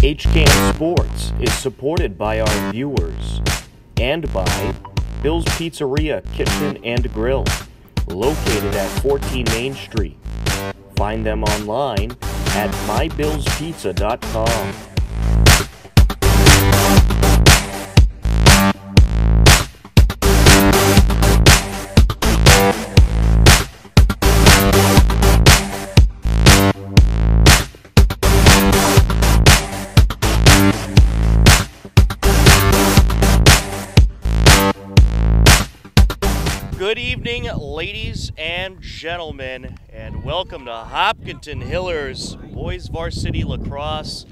HCAM Sports is supported by our viewers and by Bill's Pizzeria Kitchen and Grill, located at 14 Main Street. Find them online at mybillspizza.com. Good evening, ladies and gentlemen, and welcome to Hopkinton Hillers Boys Varsity Lacrosse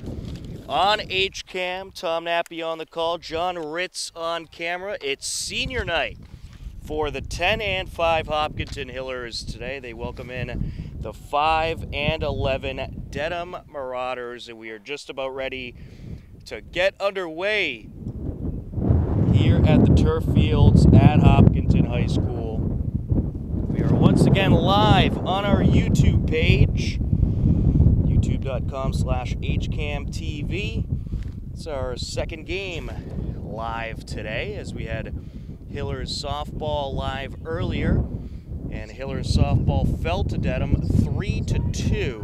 on HCAM. Tom Nappy on the call, John Ritz on camera. It's senior night for the 10 and 5 Hopkinton Hillers. Today they welcome in the 5 and 11 Dedham Marauders, and we are just about ready to get underway here at the turf fields at Hopkinton High School. We are once again live on our YouTube page, youtube.com/HCAMTV. It's our second game live today, as we had Hillers softball live earlier, and Hillers softball fell to Dedham 3-2.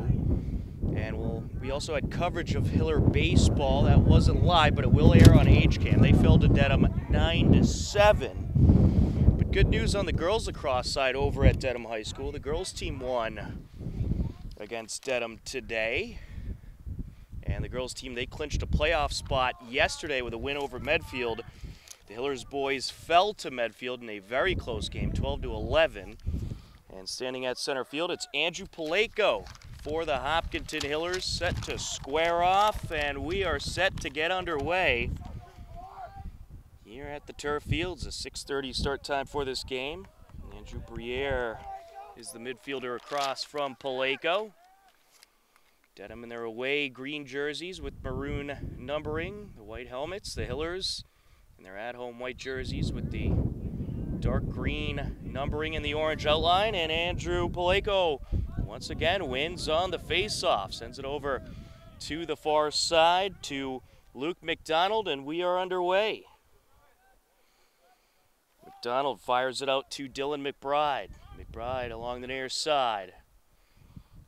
And we also had coverage of Hiller baseball. That wasn't live, but it will air on HCAM. They fell to Dedham 9-7. But good news on the girls lacrosse side over at Dedham High School. The girls team won against Dedham today. And the girls team, they clinched a playoff spot yesterday with a win over Medfield. The Hillers boys fell to Medfield in a very close game, 12-11. And standing at center field, it's Andrew Paleko for the Hopkinton Hillers, set to square off, and we are set to get underway here at the turf fields. A 6:30 start time for this game. Andrew Briere is the midfielder across from Paleko. Dedham in their away green jerseys with maroon numbering, the white helmets. The Hillers in their at-home white jerseys with the dark green numbering and the orange outline. And Andrew Paleko once again wins on the face-off, sends it over to the far side to Luke McDonald, and we are underway. McDonald fires it out to Dylan McBride. McBride along the near side,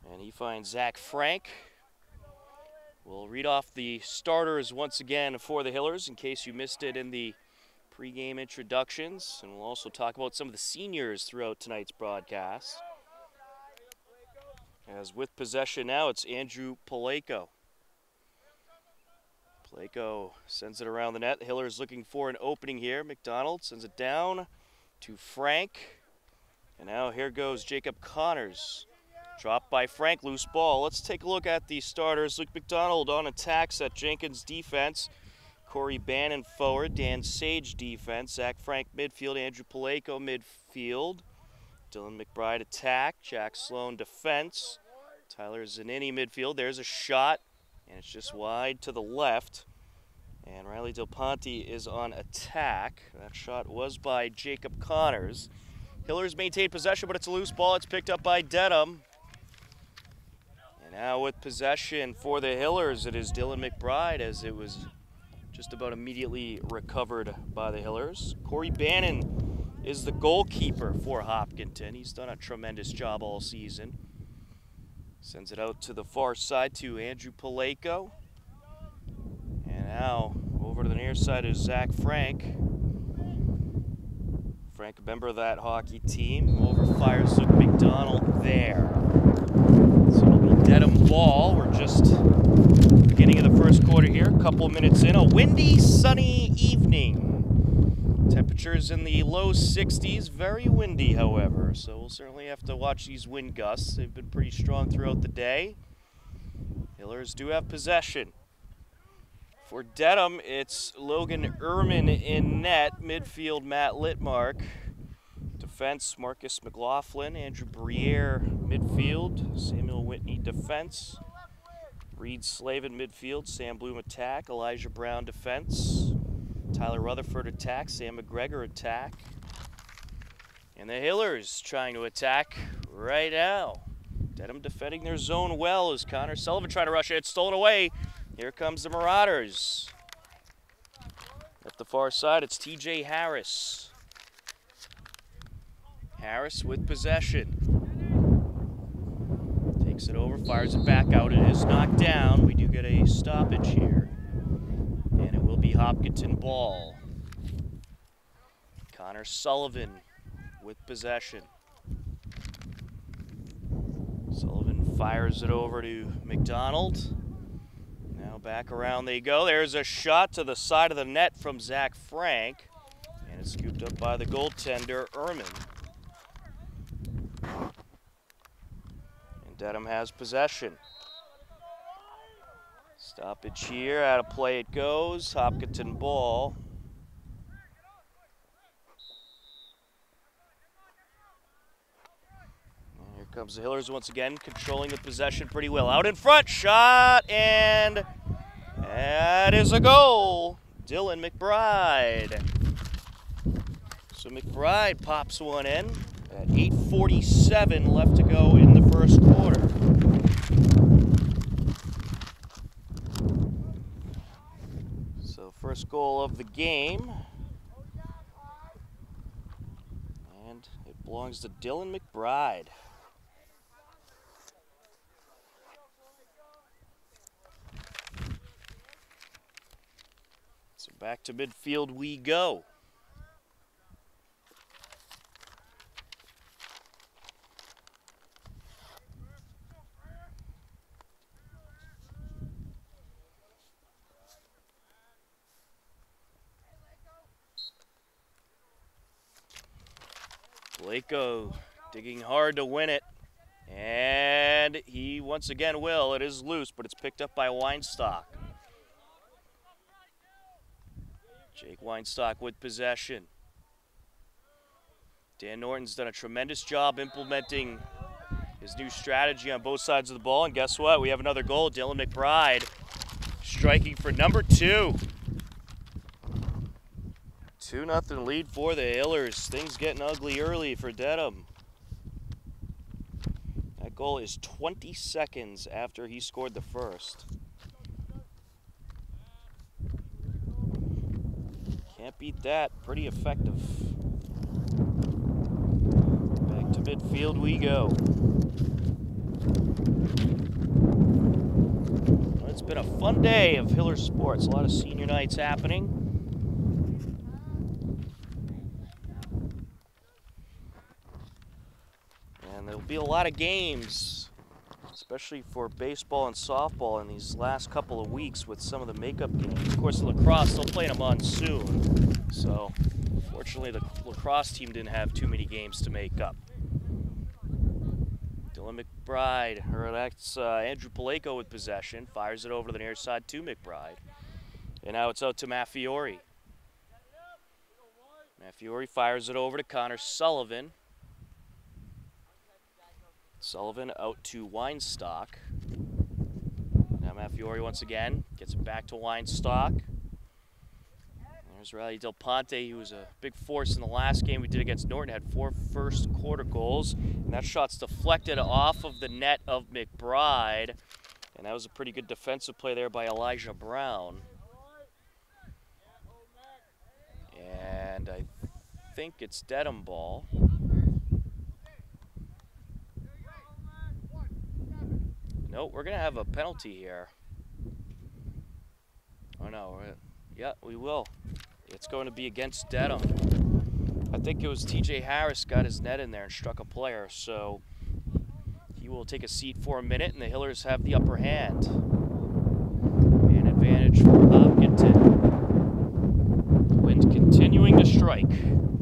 and he finds Zach Frank. We'll read off the starters once again for the Hillers in case you missed it in the pregame introductions, and we'll also talk about some of the seniors throughout tonight's broadcast. As with possession now, it's Andrew Paleko. Paleko sends it around the net. Hillers looking for an opening here. McDonald sends it down to Frank. And now here goes Jacob Connors. Dropped by Frank, loose ball. Let's take a look at the starters. Luke McDonald on attack, Seth Jenkins defense. Corey Bannon forward, Dan Sage defense. Zach Frank midfield, Andrew Paleko midfield. Dylan McBride attack, Jack Sloan defense, Tyler Zanini midfield. There's a shot, and it's just wide to the left. And Riley Del Ponte is on attack. That shot was by Jacob Connors. Hillers maintain possession, but it's a loose ball. It's picked up by Dedham. And now with possession for the Hillers, it is Dylan McBride, as it was just about immediately recovered by the Hillers. Corey Bannon is the goalkeeper for Hopkinton. He's done a tremendous job all season. Sends it out to the far side to Andrew Paleko. And now over to the near side is Zach Frank. Frank, a member of that hockey team. Overfires Luke McDonald there. So it'll be Dedham ball. We're just beginning of the first quarter here. A couple minutes in. A windy, sunny evening. Temperatures in the low 60s, very windy, however, so we'll certainly have to watch these wind gusts. They've been pretty strong throughout the day. Hillers do have possession. For Dedham, it's Logan Ehrman in net, midfield Matt Littmark, defense Marcus Mclaughlin, Andrew Briere midfield, Samuel Whitney defense, Reed Slavin midfield, Sam Bloom attack, Elijah Brown defense, Tyler Rutherford attack, Sam McGregor attack. And the Hillers trying to attack right now. Dedham defending their zone well as Connor Sullivan trying to rush it. It's stolen away. Here comes the Marauders. At the far side, it's TJ Harris. Harris with possession. Takes it over, fires it back out. It is knocked down. We do get a stoppage here. And it will be Hopkinton ball. Connor Sullivan with possession. Sullivan fires it over to McDonald. Now back around they go. There's a shot to the side of the net from Zach Frank. And it's scooped up by the goaltender, Ehrman. And Dedham has possession. Stoppage here, out of play it goes. Hopkinton ball. And here comes the Hillers once again, controlling the possession pretty well. Out in front, shot, and that is a goal. Dylan McBride. So McBride pops one in at 8:47 left to go in the first quarter. So first goal of the game. And it belongs to Dylan McBride. So back to midfield we go. Blako digging hard to win it, and he once again will. It is loose, but it's picked up by Weinstock. Jake Weinstock with possession. Dan Norton's done a tremendous job implementing his new strategy on both sides of the ball, and guess what? We have another goal. Dylan McBride striking for number 2. 2-0 lead for the Hillers. Things getting ugly early for Dedham. That goal is 20 seconds after he scored the first. Can't beat that. Pretty effective. Back to midfield we go. Well, it's been a fun day of Hiller sports. A lot of senior nights happening. There'll be a lot of games, especially for baseball and softball in these last couple of weeks with some of the makeup games. Of course, the lacrosse, they'll play them on soon. So, fortunately, the lacrosse team didn't have too many games to make up. Dylan McBride, or that's Andrew Blako with possession, fires it over to the near side to McBride. And now it's out to Maffiori. Maffiori fires it over to Connor Sullivan. Sullivan out to Weinstock. Now Maffiori once again gets it back to Weinstock. There's Riley Del Ponte, who was a big force in the last game we did against Norton, had 4 first quarter goals. And that shot's deflected off of the net of McBride. And that was a pretty good defensive play there by Elijah Brown. And I think it's Dedham ball. Nope, we're going to have a penalty here. Oh no, yeah, we will. It's going to be against Dedham. I think it was TJ Harris got his net in there and struck a player, so he will take a seat for a minute, and the Hillers have the upper hand. An advantage for Hopkinton. The wind continuing to strike.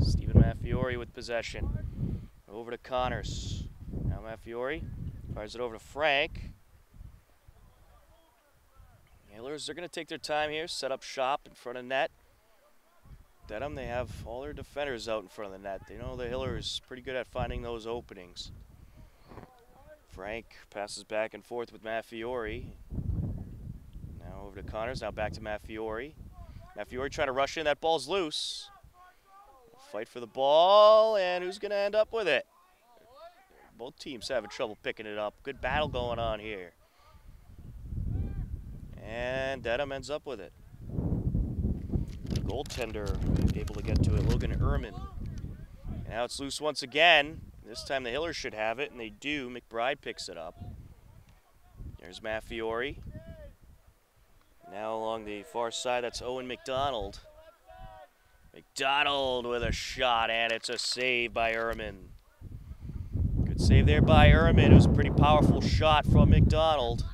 Stephen Maffiori with possession. Over to Connors. Now Maffiori fires it over to Frank. Hillers are going to take their time here, set up shop in front of net. Dedham, they have all their defenders out in front of the net. They know the Hillers pretty good at finding those openings. Frank passes back and forth with Maffiori. Now over to Connors, now back to Maffiori. Maffiori trying to rush in, that ball's loose. Fight for the ball, and who's going to end up with it? Both teams having trouble picking it up. Good battle going on here. And and Dedham ends up with it. Goaltender able to get to it, Logan Ehrman. Now it's loose once again. This time the Hillers should have it, and they do. McBride picks it up. There's Maffiori. Now along the far side, that's Owen McDonald. McDonald with a shot, and it's a save by Ehrman. Good save there by Ehrman. It was a pretty powerful shot from McDonald.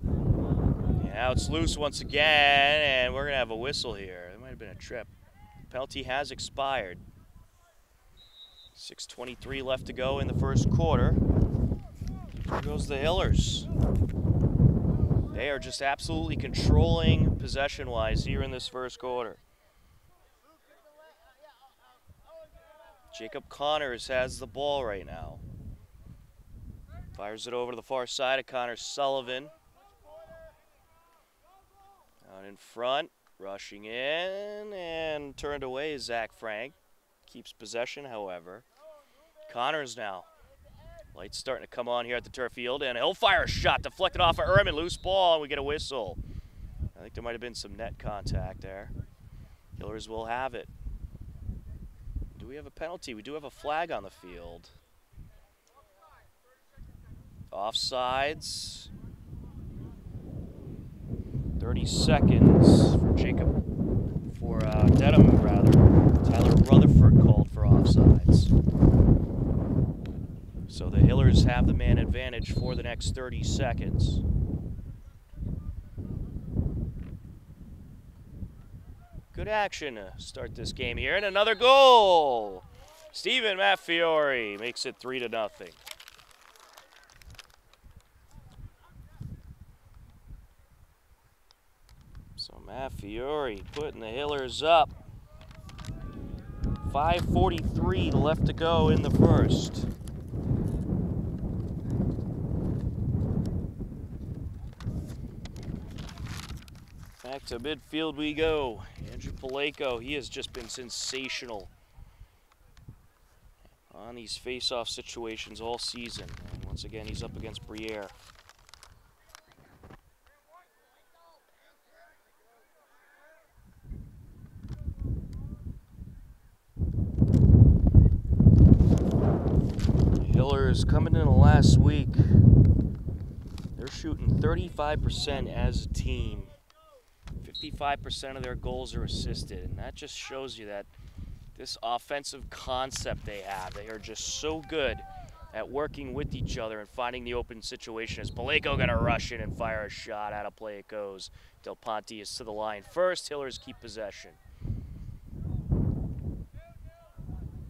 And now it's loose once again, and we're going to have a whistle here. It might have been a trip. Penalty has expired. 6:23 left to go in the first quarter. Here goes the Hillers. They are just absolutely controlling possession-wise here in this first quarter. Jacob Connors has the ball right now. Fires it over to the far side of Connor Sullivan. Out in front, rushing in, and turned away is Zach Frank. Keeps possession, however. Connors now. Light's starting to come on here at the turf field, and he'll fire a shot deflected off of Ehrman. Loose ball, and we get a whistle. I think there might have been some net contact there. Hillers will have it. Do we have a penalty? We do have a flag on the field. Offsides. 30 seconds for Dedham, rather. Tyler Rutherford called for offsides. So the Hillers have the man advantage for the next 30 seconds. Good action to start this game here, and another goal! Stephen Maffiori makes it 3-0. So Maffiori putting the Hillers up. 5:43 left to go in the first. Back to midfield we go. Andrew Paleko, he has just been sensational on these face-off situations all season. And once again, he's up against Briere. Hillers coming in the last week. They're shooting 35% as a team. 55% of their goals are assisted, and that just shows you that this offensive concept they have, they are just so good at working with each other and finding the open situation. As Paleko going to rush in and fire a shot, out of play it goes. Del Ponte is to the line first. Hillers keep possession.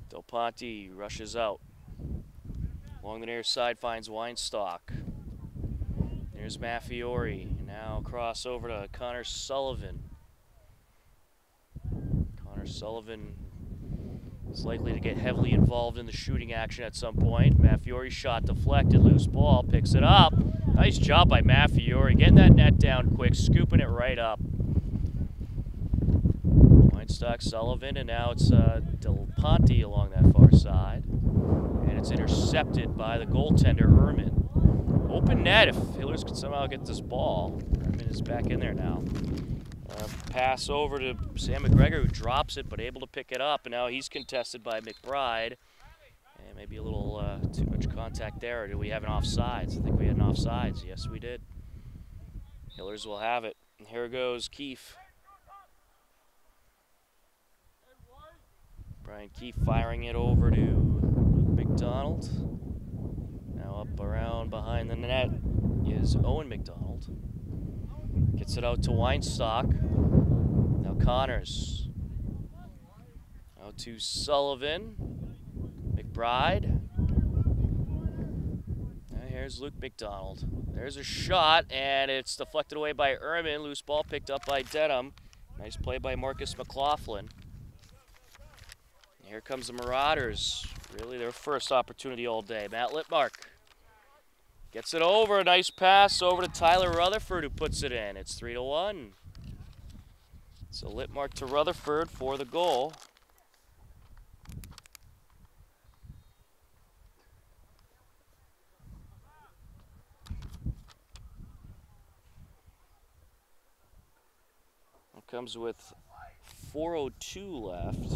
Del Ponte rushes out. Along the near side finds Weinstock. There's Maffiori. Now cross over to Connor Sullivan. Connor Sullivan is likely to get heavily involved in the shooting action at some point. Maffiori shot deflected, loose ball, picks it up. Nice job by Maffiori, getting that net down quick, scooping it right up. Weinstock, Sullivan, and now it's Del Ponte along that far side. And it's intercepted by the goaltender, Ehrman. Open net if Hillers could somehow get this ball. Ehrman is back in there now. Pass over to Sam McGregor, who drops it, but able to pick it up. And now he's contested by McBride. And maybe a little too much contact there. Or do we have an offsides? I think we had an offsides. Yes, we did. Hillers will have it. And here goes Keefe. Brian Keefe firing it over to Luke McDonald. Now up around behind the net is Owen McDonald. Gets it out to Weinstock. Now Connors. Out to Sullivan. McBride. And here's Luke McDonald. There's a shot, and it's deflected away by Ehrman. Loose ball picked up by Dedham. Nice play by Marcus Mclaughlin. Here comes the Marauders. Really their first opportunity all day. Matt Littmark gets it over. A nice pass over to Tyler Rutherford, who puts it in. It's 3-1. So Littmark to Rutherford for the goal. comes with 4:02 left.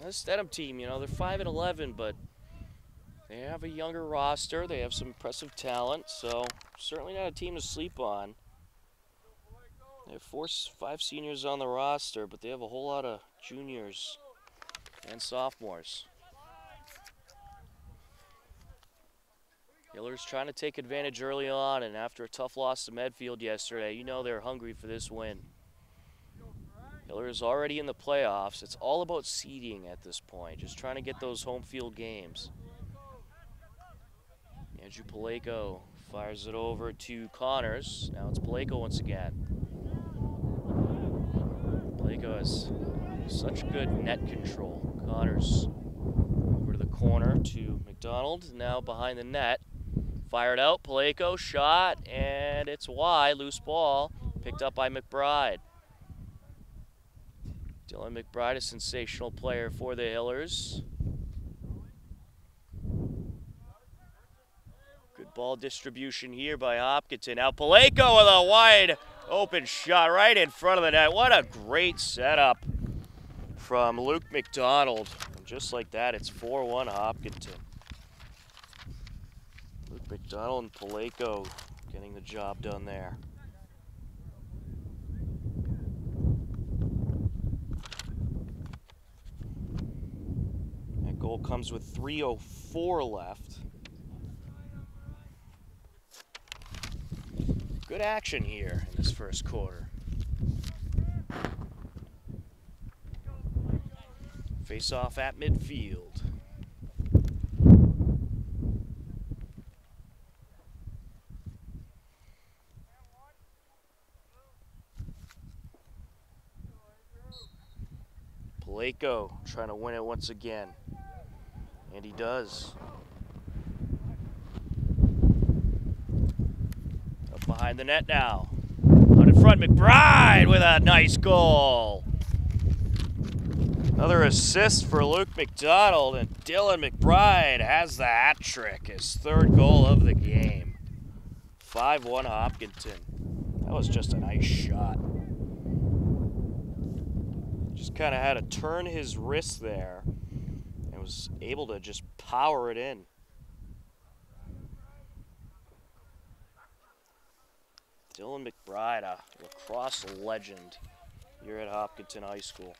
This Dedham team, you know, they're 5-11, but they have a younger roster. They have some impressive talent, so certainly not a team to sleep on. They have 5 seniors on the roster, but they have a whole lot of juniors and sophomores. Hillers trying to take advantage early on, and after a tough loss to Medfield yesterday, you know they're hungry for this win. Hillers already in the playoffs. It's all about seeding at this point, just trying to get those home field games. Andrew Paleko fires it over to Connors. Now it's Paleko once again. Paleko has such good net control. Connors over to the corner to McDonald. Now behind the net. Fired out, Paleko, shot, and it's wide. Loose ball, picked up by McBride. Dylan McBride, a sensational player for the Hillers. Good ball distribution here by Hopkinton. Now Paleko with a wide open shot right in front of the net. What a great setup from Luke McDonald. And just like that, it's 4-1 Hopkinton. Luke McDonald and Paleko getting the job done there. That goal comes with 3:04 left. Good action here in this first quarter. Face off at midfield. Paleko trying to win it once again, and he does. Up behind the net now. Out in front, McBride with a nice goal. Another assist for Luke McDonald, and Dylan McBride has the hat trick, his 3rd goal of the game. 5-1 Hopkinton. That was just a nice shot. Just kind of had to turn his wrist there and was able to just power it in. Dylan McBride, a lacrosse legend here at Hopkinton High School.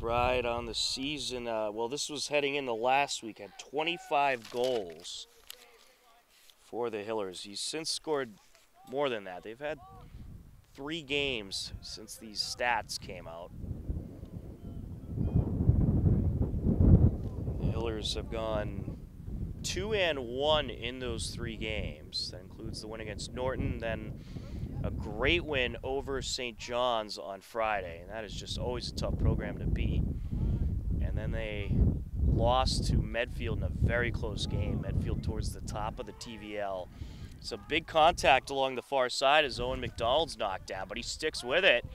McBride on the season, well, this was heading into last week, had 25 goals for the Hillers. He's since scored more than that. They've had 3 games since these stats came out. The Hillers have gone 2-1 in those 3 games. That includes the win against Norton, then a great win over St. John's on Friday, and that is just always a tough program to beat. And then they lost to Medfield in a very close game. Medfield towards the top of the TVL. It's a big contact along the far side as Owen McDonald's knocked down, but he sticks with it.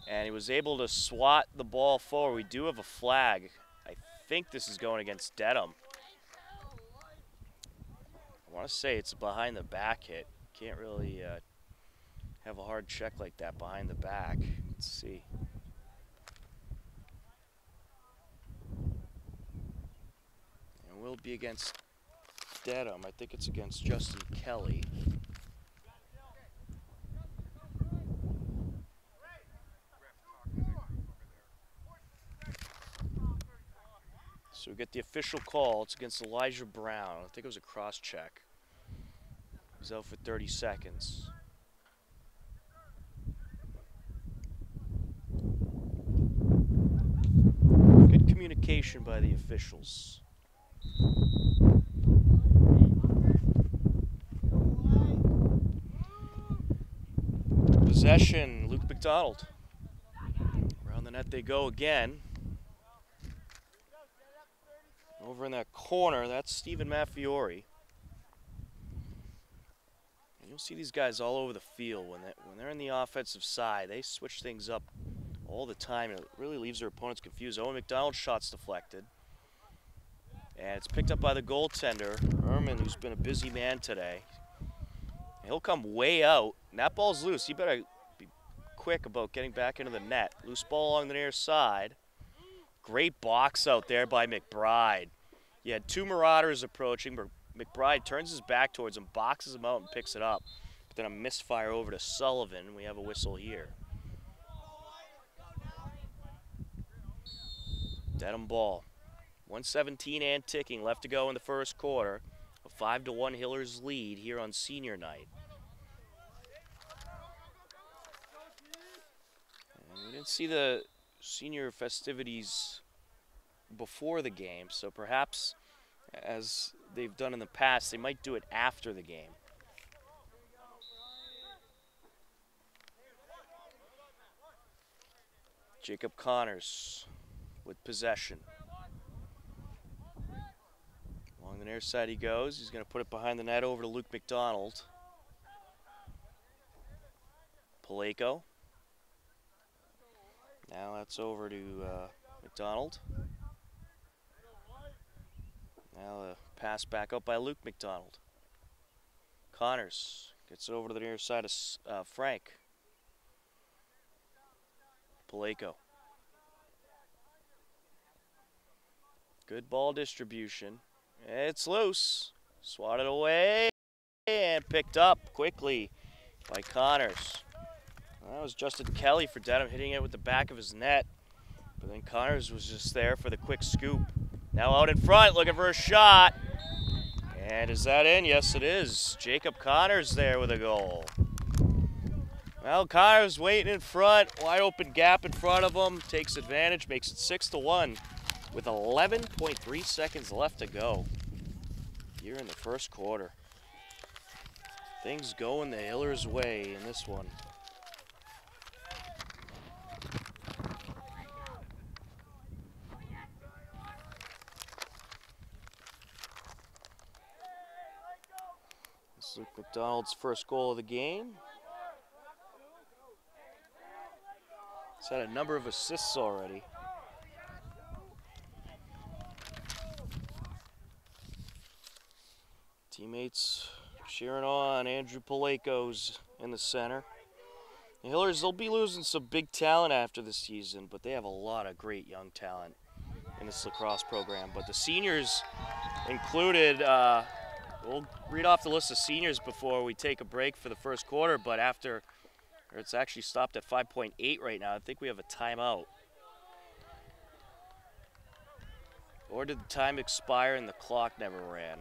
And he was able to swat the ball forward. We do have a flag. I think this is going against Dedham. I want to say it's a behind the back hit. Can't really have a hard check like that behind the back. Let's see. And will be against Dedham. I think it's against Justin Kelly. So we get the official call. It's against Elijah Brown. I think it was a cross check. He's out for 30 seconds. Good communication by the officials. Possession, Luke McDonald. Around the net they go again. Over in that corner, that's Stephen Maffiori. And you'll see these guys all over the field. When they're in the offensive side, they switch things up all the time, and it really leaves their opponents confused. Owen McDonald's shot's deflected. And it's picked up by the goaltender, Ehrman, who's been a busy man today. He'll come way out, and that ball's loose. You better be quick about getting back into the net. Loose ball along the near side. Great box out there by McBride. You had two Marauders approaching. McBride turns his back towards him, boxes him out, and picks it up. But then a misfire over to Sullivan. We have a whistle here. Dedham ball. 1:17 and ticking left to go in the first quarter. A 5-1 Hillers lead here on senior night. And we didn't see the senior festivities before the game, so perhaps, as they've done in the past, they might do it after the game. Jacob Connors with possession. Along the near side he goes. He's going to put it behind the net over to Luke McDonald. Paleko. Now that's over to McDonald. Now the pass back up by Luke McDonald. Connors gets it over to the near side of Frank. Paleko. Good ball distribution. It's loose. Swatted away and picked up quickly by Connors. That was Justin Kelly for Dedham, hitting it with the back of his net. But then Connors was just there for the quick scoop. Now out in front, looking for a shot. And is that in? Yes, it is. Jacob Connors there with a goal. Well, Connors waiting in front. Wide open gap in front of him. Takes advantage, makes it 6-1 with 11.3 seconds left to go here in the first quarter. Things going the Hillers' way in this one. This is Luke McDonald's first goal of the game. He's had a number of assists already. Teammates cheering on. Andrew Paleko's in the center. The Hillers, they'll be losing some big talent after the season, but they have a lot of great young talent in this lacrosse program. But the seniors included, we'll read off the list of seniors before we take a break for the first quarter, but after, or it's actually stopped at 5.8 right now. I think we have a timeout. Or did the time expire and the clock never ran?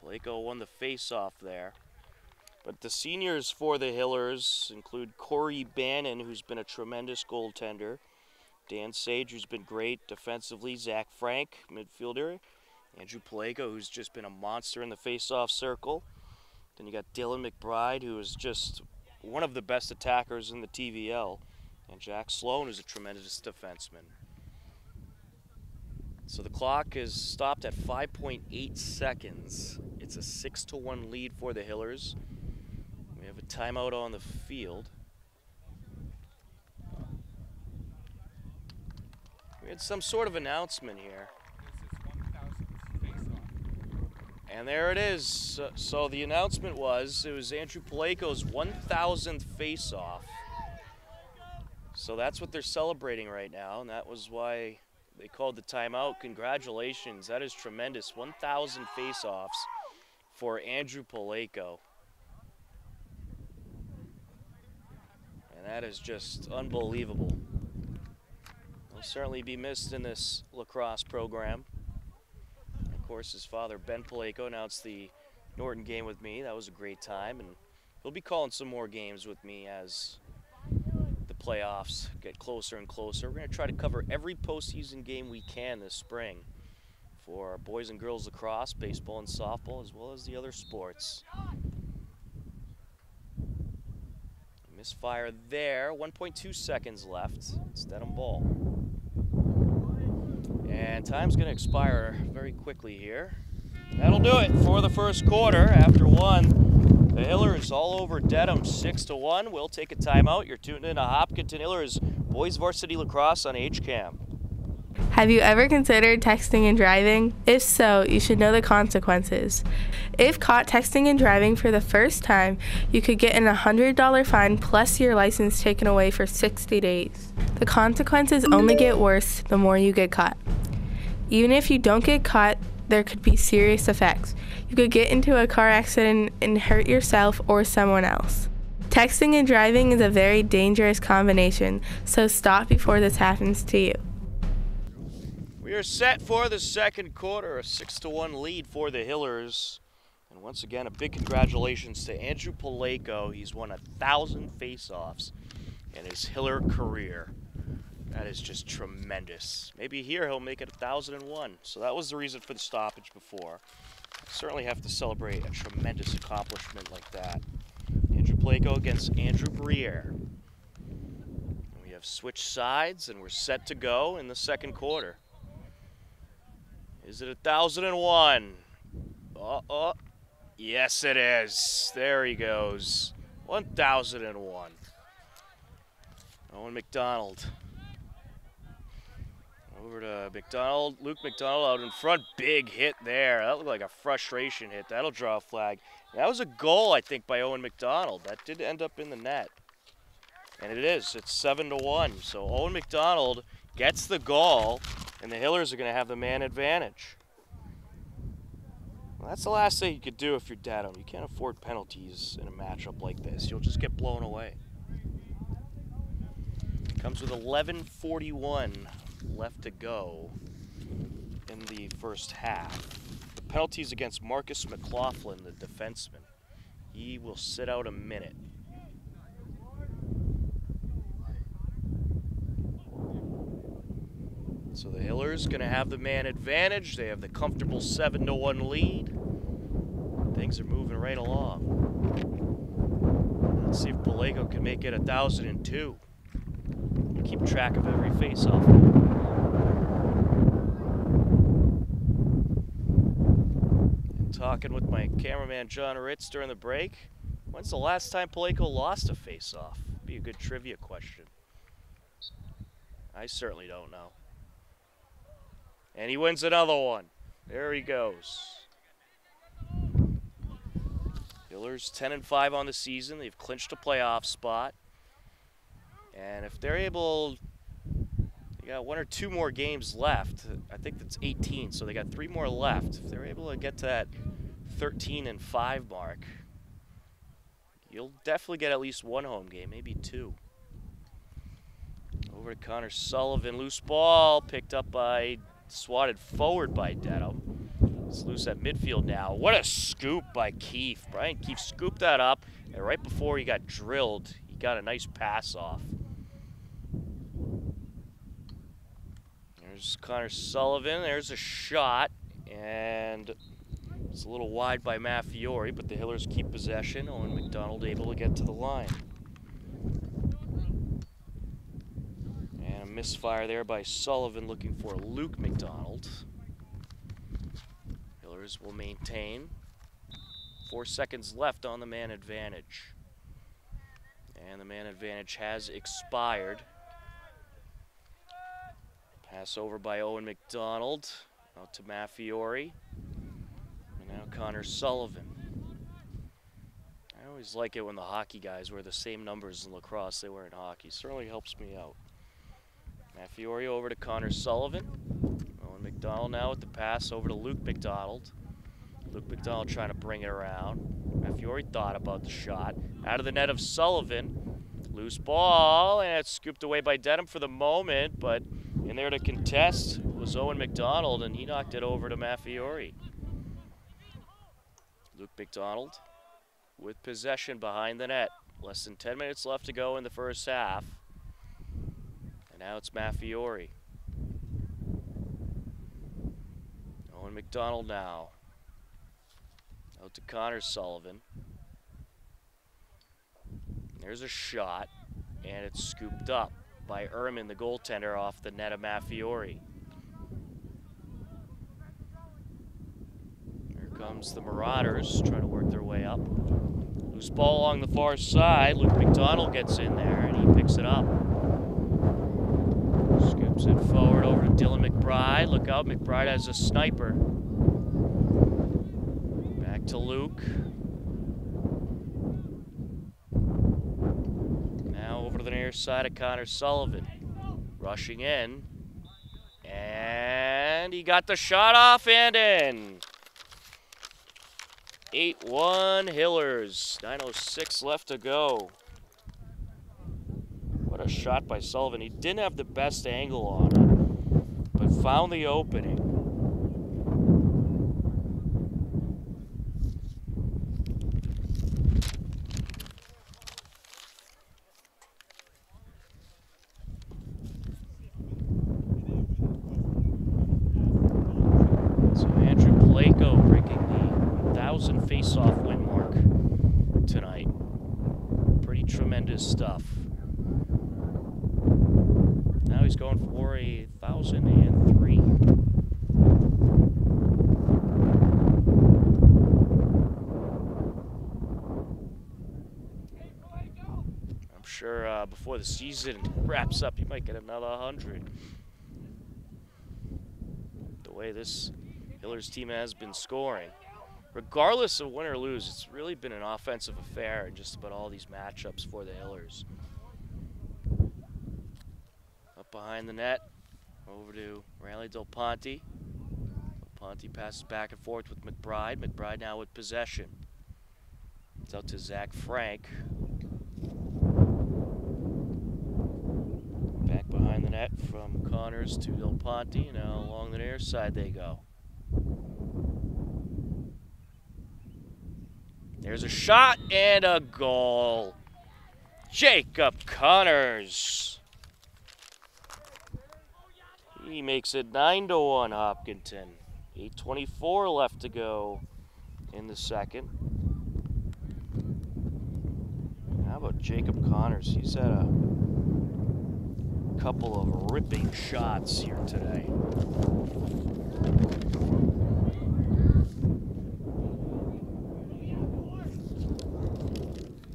Paleko won the face-off there. But the seniors for the Hillers include Corey Bannon, who's been a tremendous goaltender. Dan Sage, who's been great defensively. Zach Frank, midfielder. Andrew Paleko, who's just been a monster in the face-off circle. Then you got Dylan McBride, who is just one of the best attackers in the TVL. And Jack Sloan, who's a tremendous defenseman. So the clock is stopped at 5.8 seconds. It's a 6-1 lead for the Hillers. We have a timeout on the field. We had some sort of announcement here. And there it is. So the announcement was, it was Andrew Paleko's 1,000th face-off. So that's what they're celebrating right now, and that was why they called the timeout. Congratulations, that is tremendous. 1,000 face-offs for Andrew Paleko. And that is just unbelievable. He'll certainly be missed in this lacrosse program. Of course, his father, Ben Paleko, announced the Norton game with me. That was a great time, and he'll be calling some more games with me as the playoffs get closer and closer. We're going to try to cover every postseason game we can this spring for our boys and girls lacrosse, baseball and softball, as well as the other sports. Misfire there. 1.2 seconds left. It's Dedham ball. And time's going to expire very quickly here. That'll do it for the first quarter. After one, the Hillers all over Dedham 6-1. We'll take a timeout. You're tuned in to Hopkinton Hillers Boys Varsity Lacrosse on HCAM. Have you ever considered texting and driving? If so, you should know the consequences. If caught texting and driving for the first time, you could get an $100 fine plus your license taken away for 60 days. The consequences only get worse the more you get caught. Even if you don't get caught, there could be serious effects. You could get into a car accident and hurt yourself or someone else. Texting and driving is a very dangerous combination, so stop before this happens to you. We are set for the second quarter, a 6-1 lead for the Hillers. And once again, a big congratulations to Andrew Paleko. He's won 1,000 face-offs in his Hiller career. That is just tremendous. Maybe here he'll make it 1,001. So that was the reason for the stoppage before. Certainly have to celebrate a tremendous accomplishment like that. Andrew Paleko against Andrew Briere. We have switched sides and we're set to go in the second quarter. Is it 1,001? Yes, it is. There he goes. 1,001. Owen McDonald. Over to McDonald. Luke McDonald out in front. Big hit there. That looked like a frustration hit. That'll draw a flag. That was a goal, I think, by Owen McDonald. That did end up in the net. And it is. It's 7-1. So Owen McDonald gets the goal, and the Hillers are going to have the man advantage. Well, that's the last thing you could do if you're Dedham. You can't afford penalties in a matchup like this. You'll just get blown away. Comes with 11:41 left to go in the first half. The penalties against Marcus Mclaughlin, the defenseman. He will sit out a minute. So the Hillers going to have the man advantage. They have the comfortable 7-1 lead. Things are moving right along. Let's see if Paleko can make it 1,002. Keep track of every face-off. And talking with my cameraman John Ritz during the break, when's the last time Paleko lost a face-off? Be a good trivia question. I certainly don't know. And he wins another one. There he goes. Hillers 10-5 on the season. They've clinched a playoff spot. And if they're able, they got 1 or 2 more games left. I think that's 18, so they got 3 more left. If they're able to get to that 13-5 mark, you'll definitely get at least 1 home game, maybe 2. Over to Connor Sullivan. Loose ball picked up by, swatted forward by Dedham. It's loose at midfield now. What a scoop by Keefe. Brian Keefe scooped that up, and right before he got drilled, he got a nice pass off. There's Connor Sullivan. There's a shot, and it's a little wide by Maffiori, but the Hillers keep possession. Owen McDonald able to get to the line. And a misfire there by Sullivan looking for Luke McDonald. Hillers will maintain. 4 seconds left on the man advantage. And the man advantage has expired. Pass over by Owen McDonald. Out to Maffiori. And now Connor Sullivan. I always like it when the hockey guys wear the same numbers in lacrosse they wear in hockey. Certainly helps me out. Maffiori over to Connor Sullivan. Owen McDonald now with the pass over to Luke McDonald. Luke McDonald trying to bring it around. Maffiori thought about the shot. Out of the net of Sullivan. Loose ball, and it's scooped away by Dedham for the moment, but in there to contest was Owen McDonald, and he knocked it over to Maffiori. Luke McDonald with possession behind the net. Less than 10 minutes left to go in the first half. And now it's Maffiori. Owen McDonald now. Out to Connor Sullivan. There's a shot, and it's scooped up by Ehrman, the goaltender, off the net of Maffiori. Here comes the Marauders, trying to work their way up. Loose ball along the far side. Luke McDonald gets in there, and he picks it up. Scoops it forward over to Dylan McBride. Look out, McBride has a sniper. Back to Luke. Now over to the near side of Connor Sullivan. Rushing in. And he got the shot off and in. 8-1 Hillers. 9:06 left to go. What a shot by Sullivan. He didn't have the best angle on it, but found the opening. So Andrew Paleko breaking the 1,000 face-off win mark tonight. Pretty tremendous stuff. Now he's going for 1,003. I'm sure before the season wraps up, he might get another 100. The way this Hillers team has been scoring. Regardless of win or lose, it's really been an offensive affair in just about all these matchups for the Hillers. Up behind the net, over to Riley Del Ponte. Del Ponte passes back and forth with McBride. McBride now with possession. It's out to Zach Frank. Back behind the net from Connors to Del Ponte. Now along the near side they go. There's a shot and a goal. Jacob Connors. He makes it 9-1 Hopkinton. 8:24 left to go in the second. How about Jacob Connors? He's had a couple of ripping shots here today.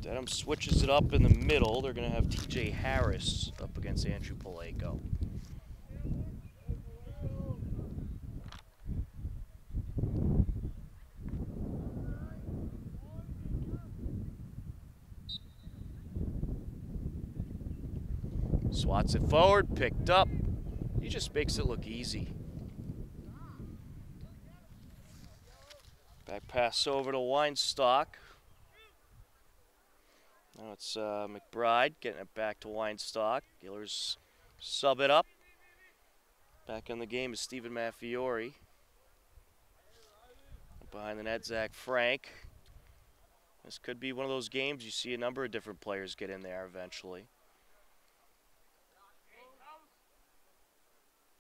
Dedham switches it up in the middle. They're going to have TJ Harris up against Andrew Paleko. Swats it forward, picked up. He just makes it look easy. Back pass over to Weinstock. Now it's McBride getting it back to Weinstock. Hillers sub it up. Back in the game is Stephen Maffiori. Behind the net, Zach Frank. This could be one of those games you see a number of different players get in there eventually.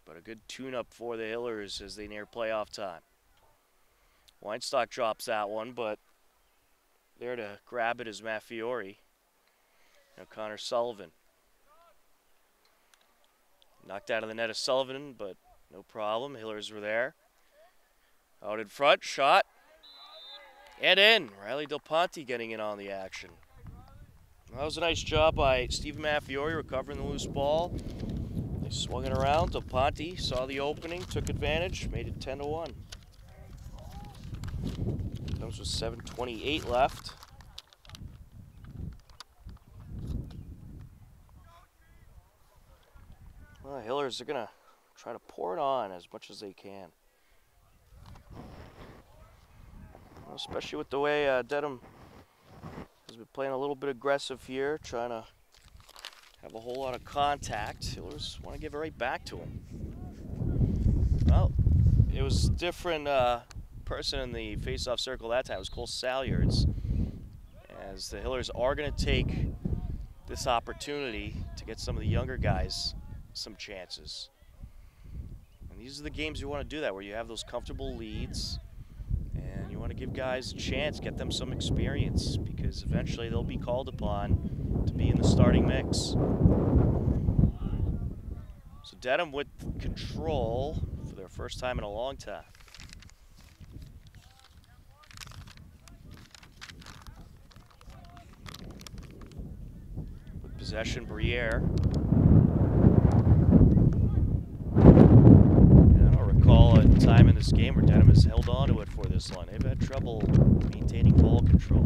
But a good tune-up for the Hillers as they near playoff time. Weinstock drops that one, but there to grab it is Maffiori. Now Connor Sullivan. Knocked out of the net of Sullivan, but no problem. Hillers were there. Out in front, shot. And in. Riley Del Ponte getting in on the action. That was a nice job by Stephen Maffiori recovering the loose ball. They swung it around. Del Ponte saw the opening, took advantage, made it 10-1. Comes with 7:28 left. Well, the Hillers are going to try to pour it on as much as they can. Well, especially with the way Dedham has been playing a little bit aggressive here, trying to have a whole lot of contact. Hillers want to give it right back to him. Well, it was a different person in the face-off circle that time. It was Cole Salyards. As the Hillers are going to take this opportunity to get some of the younger guys some chances. And these are the games you want to do that, where you have those comfortable leads and you want want to give guys a chance, get them some experience, because eventually they'll be called upon to be in the starting mix. So Dedham with control for their first time in a long time. With possession, Briere. A time in this game where Dedham has held on to it for this long. They've had trouble maintaining ball control.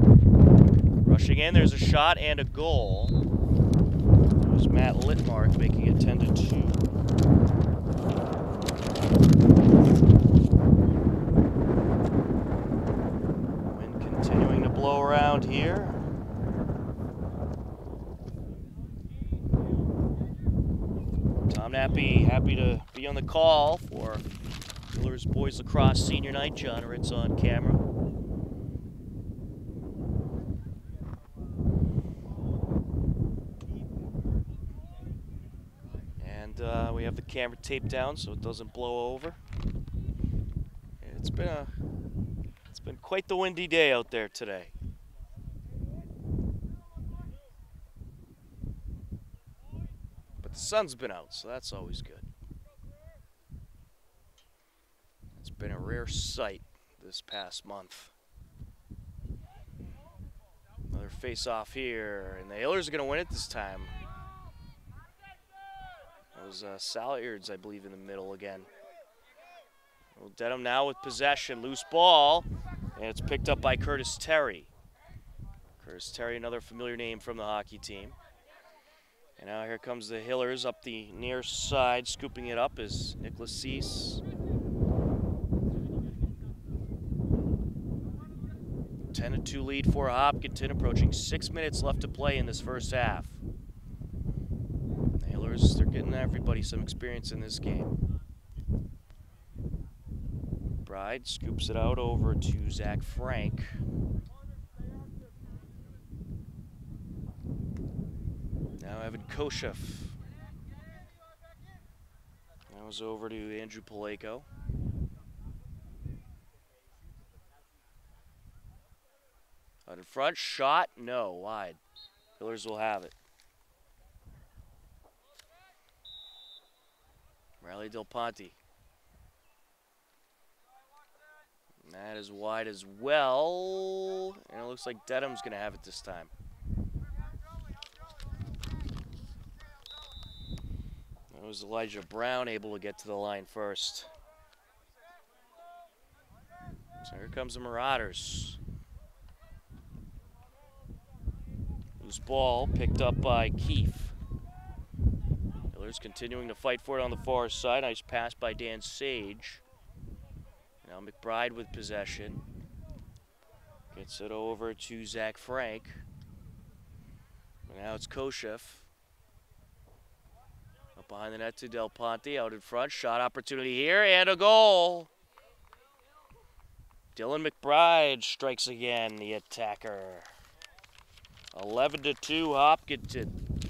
Rushing in, there's a shot and a goal. It was Matt Littmark making it 10-2. Wind continuing to blow around here. Tom Nappy happy to be on the call for Hillers Boys Lacrosse Senior Night. John Ritz on camera. And we have the camera taped down so it doesn't blow over. It's been quite the windy day out there today. But the sun's been out, so that's always good. It's been a rare sight this past month. Another face-off here, and the Hillers are going to win it this time. Those Salyards, I believe, in the middle again. Well, Dedham now with possession, loose ball, and it's picked up by Curtis Terry. Curtis Terry, another familiar name from the hockey team. And now here comes the Hillers up the near side. Scooping it up is Nicholas Cease. 10-2 lead for Hopkinton, approaching 6 minutes left to play in this first half. The Hillers, they're getting everybody some experience in this game. Bride scoops it out over to Zach Frank. Now Evan Koshev. That was over to Andrew Paleko. Out in front, shot, no, wide. Hillers will have it. Riley Del Ponte. And that is wide as well. And it looks like Dedham's going to have it this time. That was Elijah Brown able to get to the line first. So here comes the Marauders. Loose ball picked up by Keefe. Hillers continuing to fight for it on the far side. Nice pass by Dan Sage. Now McBride with possession. Gets it over to Zach Frank. And now it's Koshev. Up behind the net to Del Ponte. Out in front. Shot opportunity here and a goal. Dylan McBride strikes again, the attacker. 11-2 Hopkinton.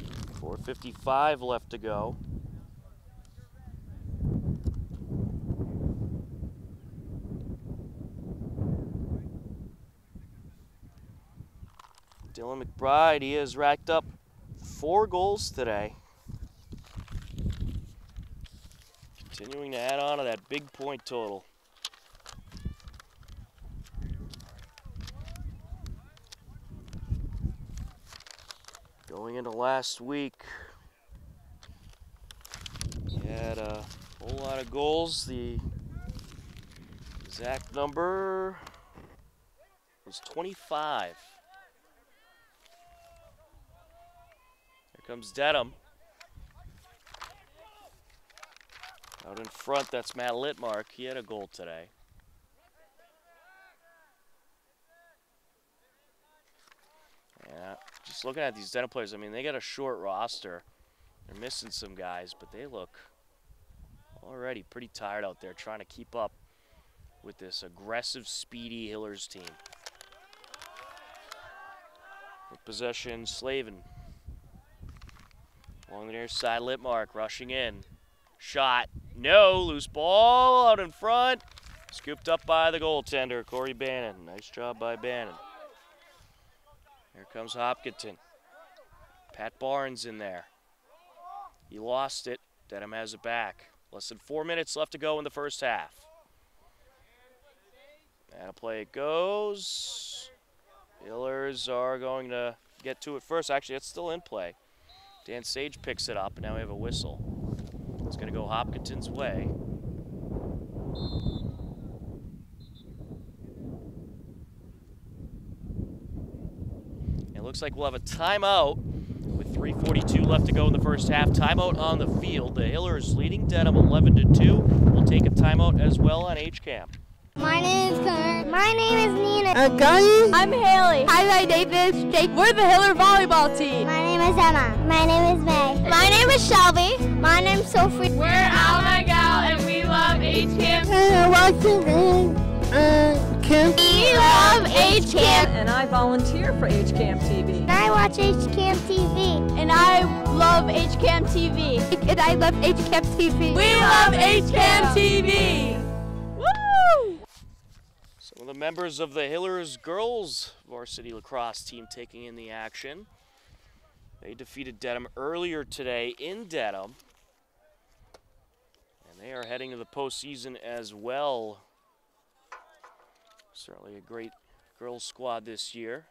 4:55 left to go. Dylan McBride, he has racked up 4 goals today. Continuing to add on to that big point total. Going into last week, he had a whole lot of goals. The exact number was 25. Here comes Dedham. Out in front, that's Matt Littmark. He had a goal today. Yeah, just looking at these Dedham players, I mean, they got a short roster. They're missing some guys, but they look already pretty tired out there trying to keep up with this aggressive, speedy Hillers team. With possession, Slavin. Along the near side, Littmark rushing in. Shot, no, loose ball out in front. Scooped up by the goaltender, Corey Bannon. Nice job by Bannon. Here comes Hopkinton. Pat Barnes in there. He lost it. Dedham has it back. Less than 4 minutes left to go in the first half. And a play it goes. Hillers are going to get to it first. Actually, it's still in play. Dan Sage picks it up, and now we have a whistle. It's going to go Hopkinton's way. It looks like we'll have a timeout with 3:42 left to go in the first half. Timeout on the field. The Hillers leading Dedham 11-2. We'll take a timeout as well on HCAM. My name is Connor. My name is Nina. Gunny. I'm Haley. Hi, Davis. Jake. We're the Hiller volleyball team. My name is Emma. My name is May. My name is Shelby. My name is Sophie. We're Alma Gal and we love HCAM. Kim. We love HCAM. And I volunteer for HCAM TV. And I watch HCAM TV. And I love HCAM TV. And I love HCAM TV. We love HCAM TV. Woo! Some of the members of the Hillers girls varsity lacrosse team taking in the action. They defeated Dedham earlier today in Dedham. And they are heading to the postseason as well. Certainly a great girls squad this year.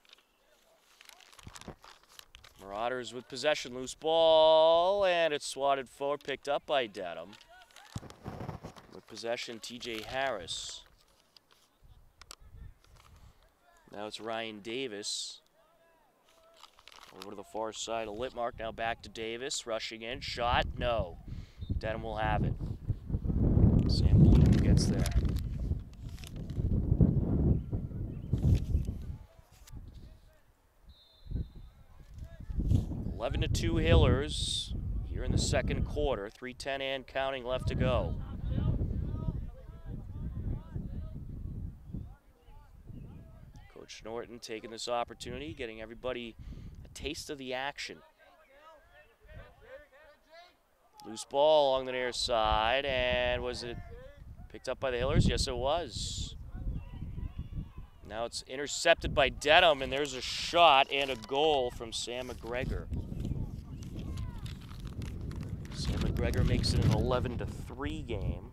Marauders with possession, loose ball, and it's swatted forward, picked up by Dedham. With possession, TJ Harris. Now it's Ryan Davis. Over to the far side of Litmark, now back to Davis, rushing in, shot, no. Dedham will have it. Sam Bloom gets there. 11-2 Hillers here in the second quarter. 3:10 and counting left to go. Coach Norton taking this opportunity, getting everybody a taste of the action. Loose ball along the near side, and was it picked up by the Hillers? Yes, it was. Now it's intercepted by Dedham, and there's a shot and a goal from Sam McGregor. Sam McGregor makes it an 11-3 game.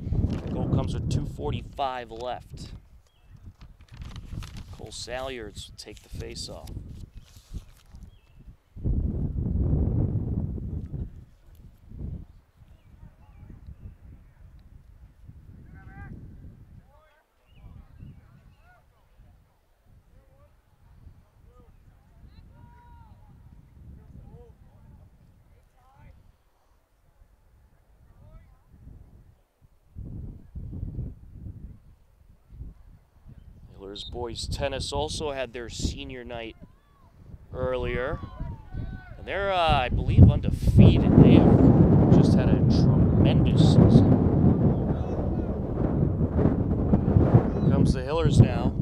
The goal comes with 2:45 left. Cole Salyards will take the face-off. Boys tennis also had their senior night earlier, and they're, I believe, undefeated. They have just had a tremendous season. Here comes the Hillers now.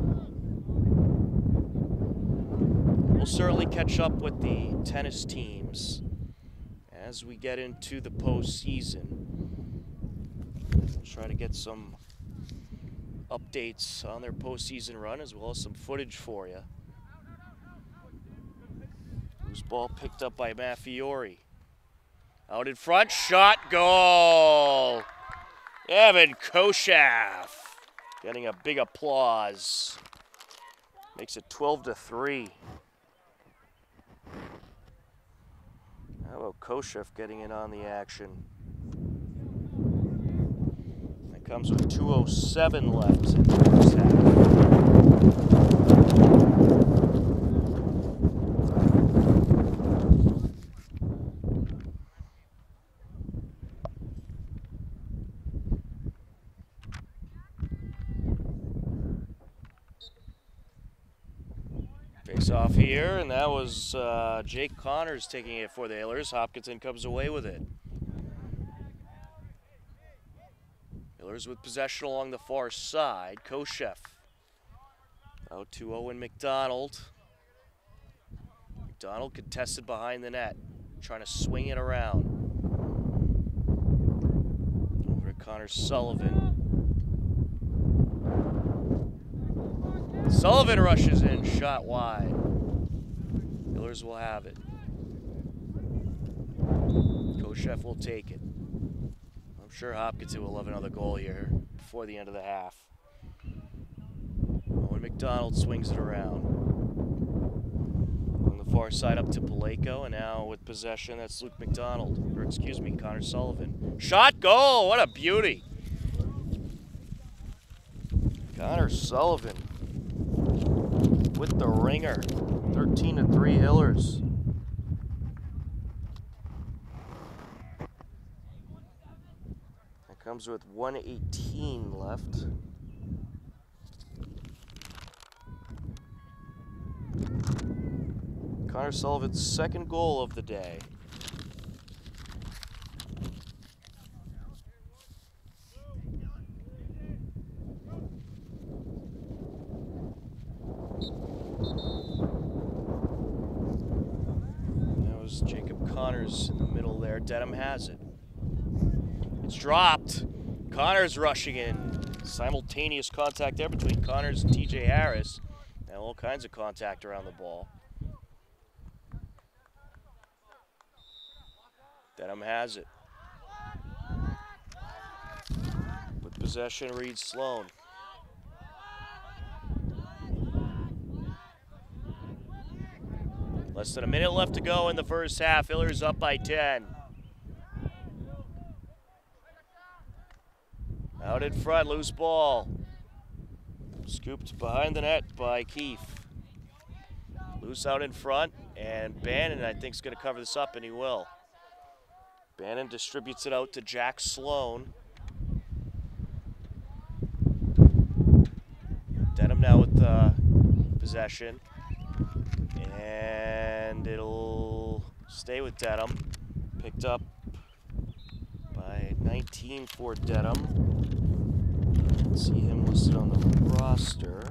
We'll certainly catch up with the tennis teams as we get into the postseason. Try to get some updates on their postseason run, as well as some footage for you. Loose ball picked up by Maffiori. Out in front, shot, goal! Evan Koshaf getting a big applause. Makes it 12-3. How about Koshaf getting in on the action? Comes with 2:07 left in the first half. Face off here, and that was Jake Connors taking it for the Hillers. Hopkinton comes away with it. Hillers with possession along the far side. Koshef. Out to Owen McDonald. McDonald contested behind the net, trying to swing it around. Connor Sullivan. Sullivan rushes in, shot wide. Hillers will have it. Koshef will take it. I'm sure Hopkinton will have another goal here before the end of the half. Owen McDonald swings it around. On the far side up to Paleko, and now with possession, that's Luke McDonald. Or excuse me, Connor Sullivan. Shot, goal! What a beauty! Connor Sullivan with the ringer. 13-3 Hillers. That comes with 1:18 left. Connor Sullivan's second goal of the day. That was Jacob Connors in the middle there. Dedham has it. It's dropped. Connors rushing in. Simultaneous contact there between Connors and TJ Harris. And all kinds of contact around the ball. Dedham has it. With possession, Reed Sloan. Less than a minute left to go in the first half. Hillers up by 10. Out in front, loose ball. Scooped behind the net by Keefe. Loose out in front, and Bannon, I think, is going to cover this up, and he will. Bannon distributes it out to Jack Sloan. Dedham now with possession. And it'll stay with Dedham. Picked up by 19 for Dedham. See him listed on the roster.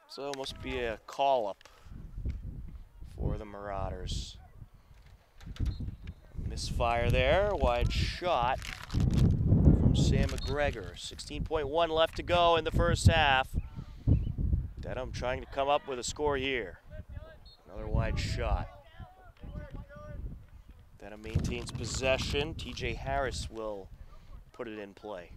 So it must be a call-up for the Marauders. Misfire there, wide shot from Sam McGregor. 16.1 left to go in the first half. Dedham trying to come up with a score here. Another wide shot. Dedham maintains possession. TJ Harris will put it in play.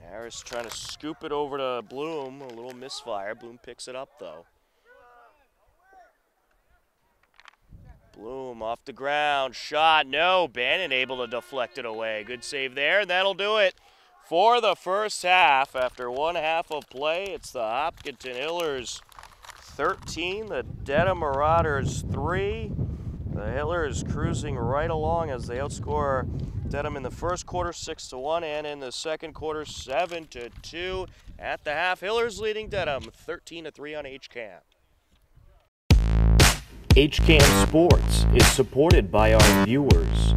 Harris trying to scoop it over to Bloom. A little misfire. Bloom picks it up though. Bloom off the ground. Shot. No. Bannon able to deflect it away. Good save there, and that'll do it for the first half. After one half of play, it's the Hopkinton Hillers 13, the Dedham Marauders 3. The Hillers cruising right along as they outscore Dedham in the first quarter 6-1 and in the second quarter 7-2. At the half, Hillers leading Dedham 13-3 on HCAM. HCAM Sports is supported by our viewers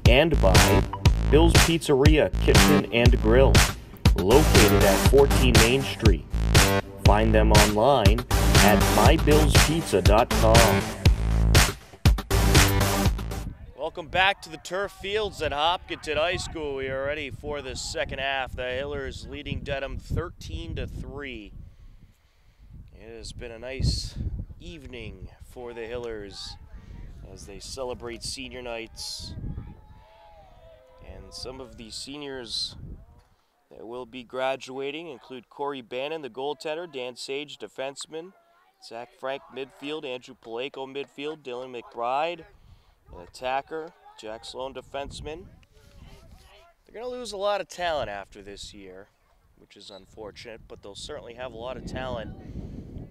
and by Bill's Pizzeria, Kitchen and Grill, located at 14 Main Street. Find them online at mybillspizza.com. Welcome back to the turf fields at Hopkinton High School. We are ready for the second half. The Hillers leading Dedham 13-3. It has been a nice evening for the Hillers as they celebrate senior nights. And some of the seniors that will be graduating include Corey Bannon, the goaltender, Dan Sage, defenseman, Zach Frank, midfield, Andrew Paleko, midfield, Dylan McBride, an attacker, Jack Sloan, defenseman. They're going to lose a lot of talent after this year, which is unfortunate, but they'll certainly have a lot of talent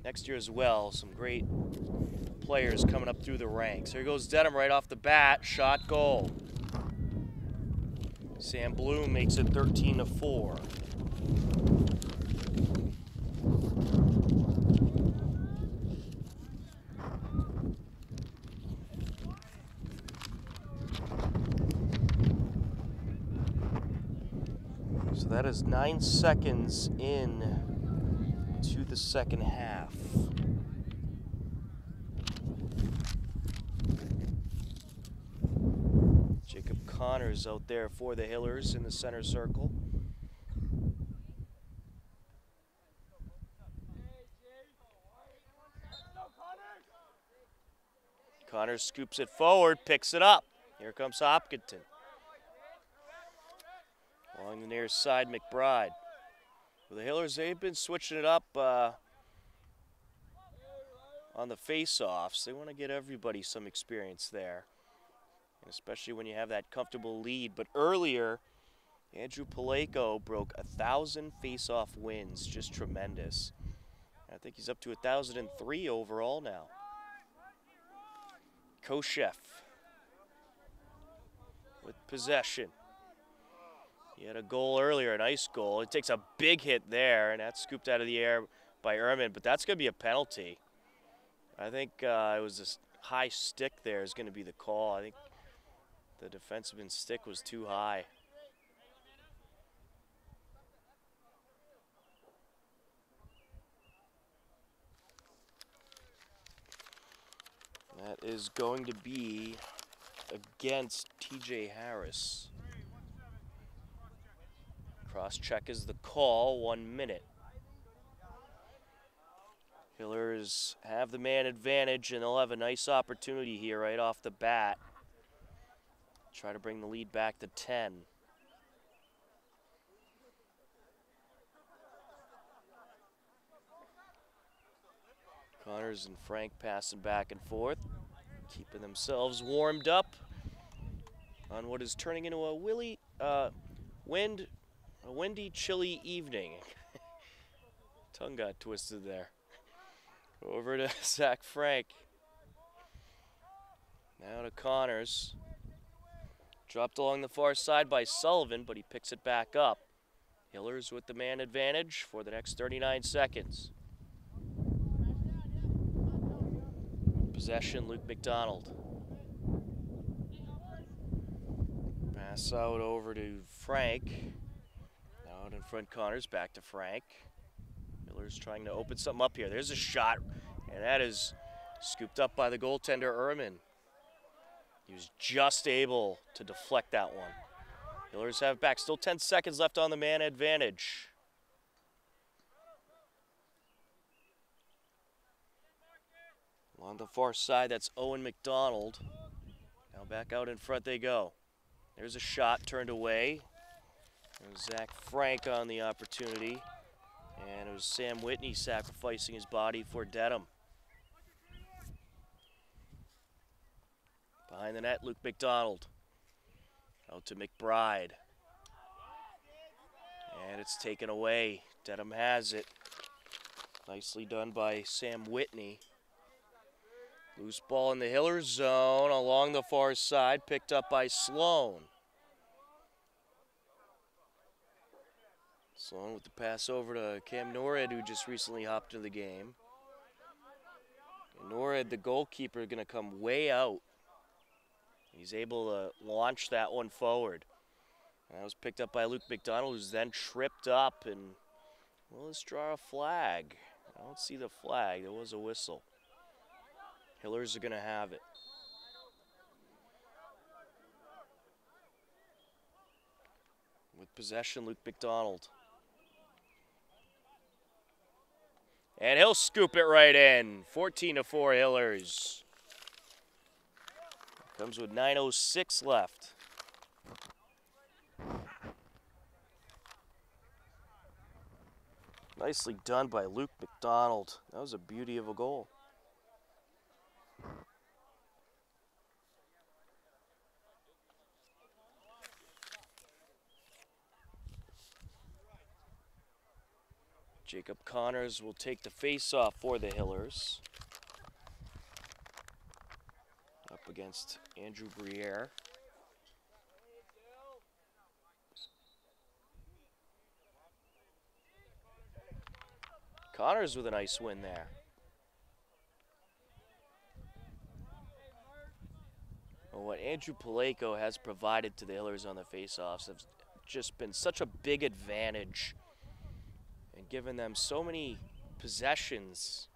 next year as well. Some great players coming up through the ranks. Here goes Dedham right off the bat, shot, goal. Sam Bloom makes it 13-4. So that is 9 seconds in to the second half. Connors out there for the Hillers in the center circle. Connors scoops it forward, picks it up. Here comes Hopkinton. Along the near side, McBride. Well, the Hillers, they've been switching it up on the face-offs. They want to get everybody some experience there, and especially when you have that comfortable lead. But earlier, Andrew Paleko broke 1,000 face-off wins, just tremendous. I think he's up to 1,003 overall now. Koshef with possession. He had a goal earlier, a nice goal. It takes a big hit there, and that's scooped out of the air by Ehrman, but that's going to be a penalty. I think it was this high stick there is going to be the call. I think the defenseman's stick was too high. That is going to be against TJ Harris. Cross-check is the call, 1 minute. Hillers have the man advantage, and they'll have a nice opportunity here right off the bat. Try to bring the lead back to 10. Connors and Frank passing back and forth, keeping themselves warmed up on what is turning into a windy, chilly evening. Tongue got twisted there. Over to Zach Frank. Now to Connors. Dropped along the far side by Sullivan, but he picks it back up. Hillers with the man advantage for the next 39 seconds. Possession, Luke McDonald. Pass out over to Frank. Out in front, Connors, back to Frank. Miller's trying to open something up here. There's a shot, and that is scooped up by the goaltender, Ehrman. He was just able to deflect that one. Hillers have it back. Still 10 seconds left on the man advantage. Along the far side, that's Owen McDonald. Now back out in front they go. There's a shot turned away. There's Zach Frank on the opportunity. And it was Sam Whitney sacrificing his body for Dedham. Behind the net, Luke McDonald. Out to McBride. And it's taken away. Dedham has it. Nicely done by Sam Whitney. Loose ball in the Hillers zone along the far side, picked up by Sloan. Sloan with the pass over to Cam Norhead, who just recently hopped into the game. And Norhead, the goalkeeper, going to come way out. He's able to launch that one forward. And that was picked up by Luke McDonald, who's then tripped up. And, well, let's draw a flag. I don't see the flag. There was a whistle. Hillers are going to have it. With possession, Luke McDonald. And he'll scoop it right in. 14-4 Hillers. Comes with 9:06 left. Nicely done by Luke McDonald. That was a beauty of a goal. Jacob Connors will take the face-off for the Hillers. Up against Andrew Briere. Connors with a nice win there. Well, what Andrew Paleko has provided to the Hillers on the face-offs have just been such a big advantage and given them so many possessions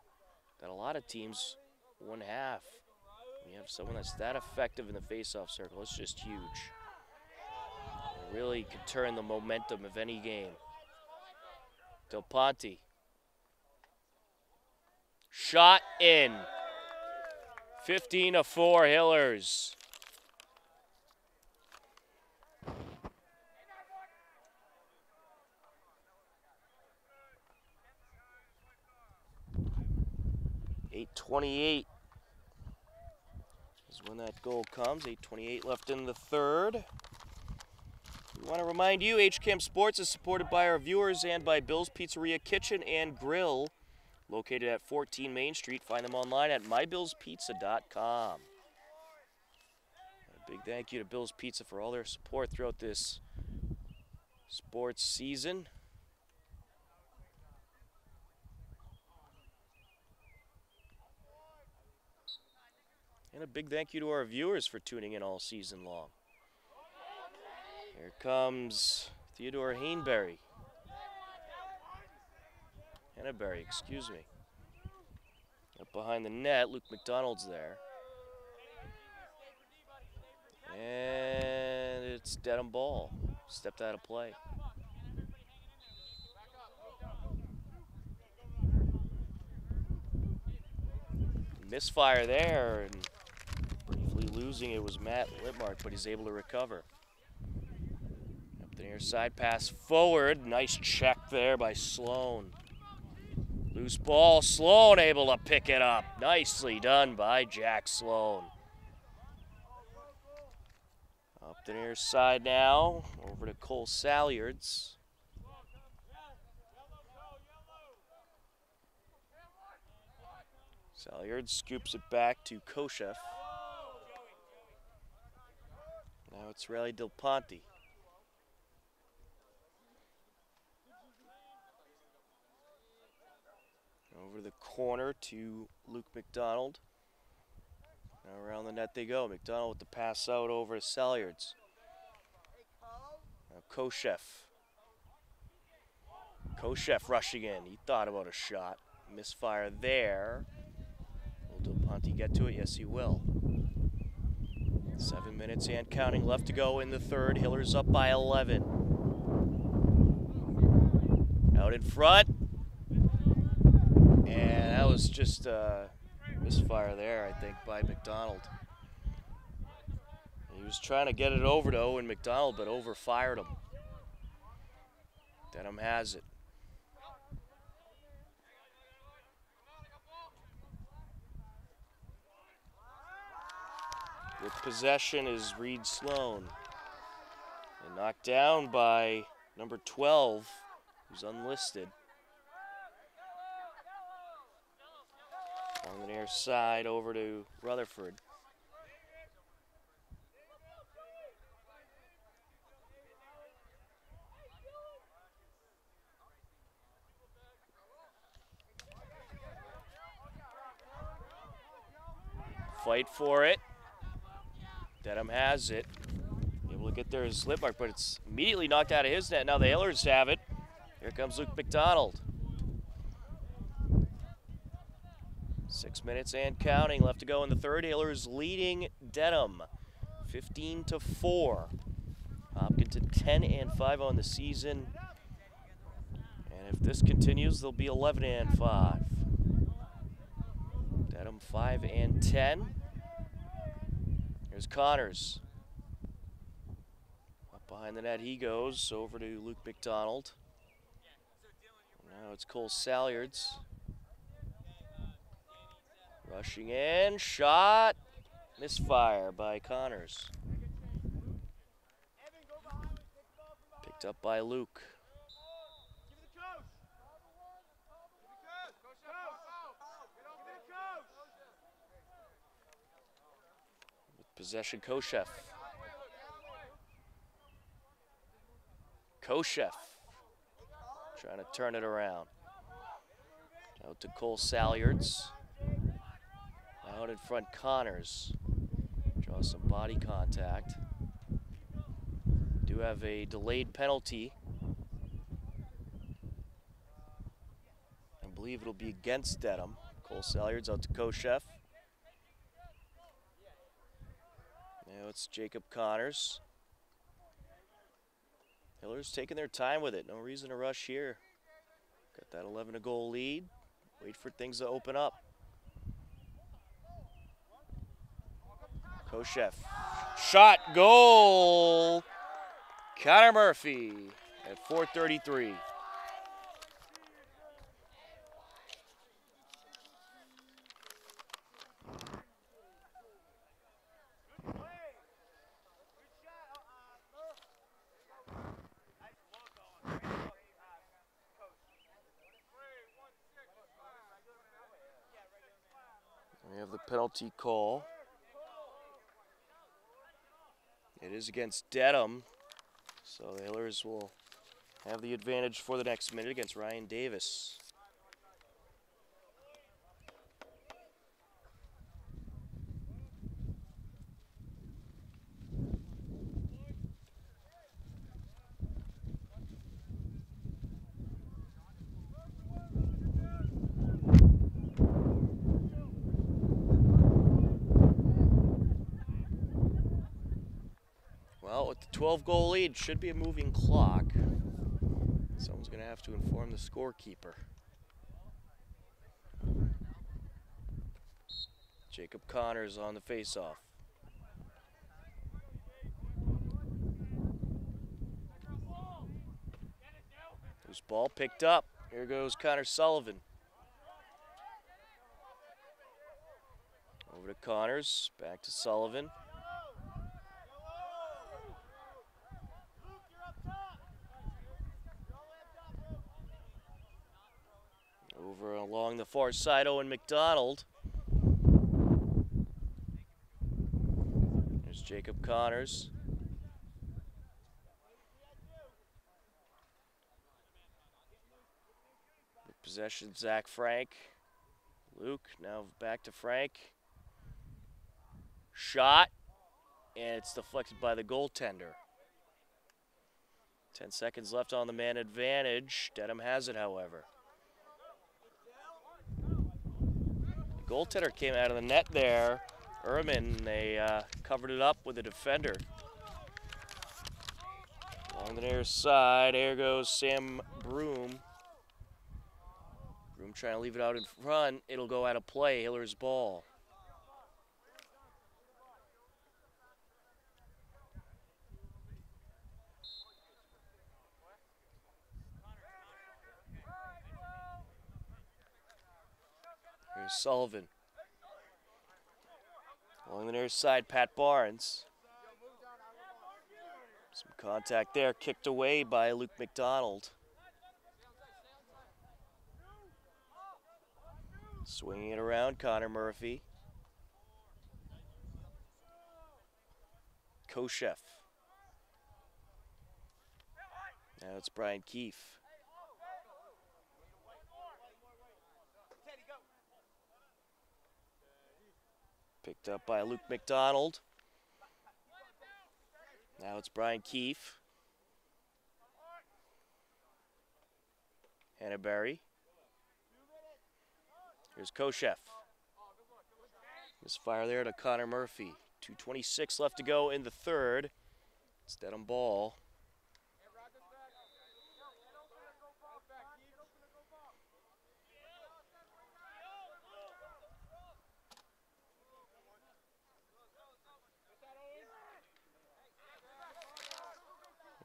that a lot of teams wouldn't have. When you have someone that's that effective in the face-off circle, it's just huge. Really could turn the momentum of any game. Del Ponte. Shot in. 15-4 Hillers. .828 is when that goal comes. 8:28 left in the third. We want to remind you, HCAM Sports is supported by our viewers and by Bill's Pizzeria Kitchen and Grill, located at 14 Main Street. Find them online at mybillspizza.com. A big thank you to Bill's Pizza for all their support throughout this sports season. And a big thank you to our viewers for tuning in all season long. Here comes Theodore Hainberry. Hannaberry, excuse me. Up behind the net, Luke McDonald's there. And it's Dedham ball. Stepped out of play. Misfire there, and briefly losing it was Matt Litmark, but he's able to recover. Up the near side, pass forward. Nice check there by Sloan. Loose ball, Sloan able to pick it up. Nicely done by Jack Sloan. Up the near side now, over to Cole Salyards. Salyards scoops it back to Koshev. Now it's Riley Del Ponte. Over the corner to Luke McDonald. Now around the net they go. McDonald with the pass out over to Salyards. Now Koshev. Koshev rushing in. He thought about a shot. Misfire there. Will Del Ponte get to it? Yes, he will. 7 minutes and counting left to go in the third. Hillers up by 11. Out in front. And that was just a misfire there, I think, by McDonald. He was trying to get it over to Owen McDonald, but overfired him. Dedham has it. With possession is Reed Sloan. And knocked down by number 12, who's unlisted. On the near side over to Rutherford. Fight for it. Dedham has it. Able to get there is Litmark, but it's immediately knocked out of his net. Now the Hillers have it. Here comes Luke McDonald. 6 minutes and counting left to go in the third. Hillers leading Dedham 15-4. Hopkinton 10-5 on the season. And if this continues, they'll be 11-5. Dedham 5-10. Here's Connors. Up behind the net he goes, over to Luke McDonald. Now it's Cole Salyards. Rushing in, shot, misfire by Connors. Picked up by Luke. With possession, Koshev. Koshev trying to turn it around. Out to Cole Salyards. Out in front, Connors. Draws some body contact. Do have a delayed penalty. I believe it'll be against Dedham. Cole Salyards out to Koshev. Now it's Jacob Connors. Hillers taking their time with it. No reason to rush here. Got that 11-goal lead. Wait for things to open up. Koshev. Shot, goal! Connor Murphy at 4:33. We have the penalty call. It is against Dedham, so the Hillers will have the advantage for the next minute against Ryan Davis. Well, with the 12-goal lead, should be a moving clock. Someone's going to have to inform the scorekeeper. Jacob Connors on the faceoff. Loose ball picked up. Here goes Connor Sullivan. Over to Connors, back to Sullivan. Over along the far side, Owen McDonald. There's Jacob Connors. With possession, Zach Frank. Luke, now back to Frank. Shot, and it's deflected by the goaltender. 10 seconds left on the man advantage. Dedham has it, however. Goaltender came out of the net there. Ehrman, they covered it up with a defender. Along the near side, here goes Sam Broom. Broom trying to leave it out in front. It'll go out of play. Hiller's ball. Here's Sullivan. Along the near side, Pat Barnes. Some contact there, kicked away by Luke McDonald. Swinging it around, Connor Murphy. Koshev. Now it's Brian Keefe. Picked up by Luke McDonald. Now it's Brian Keefe. Hannaberry. Here's Koshev. Misfire there to Connor Murphy. 2:26 left to go in the third. It's Dedham ball.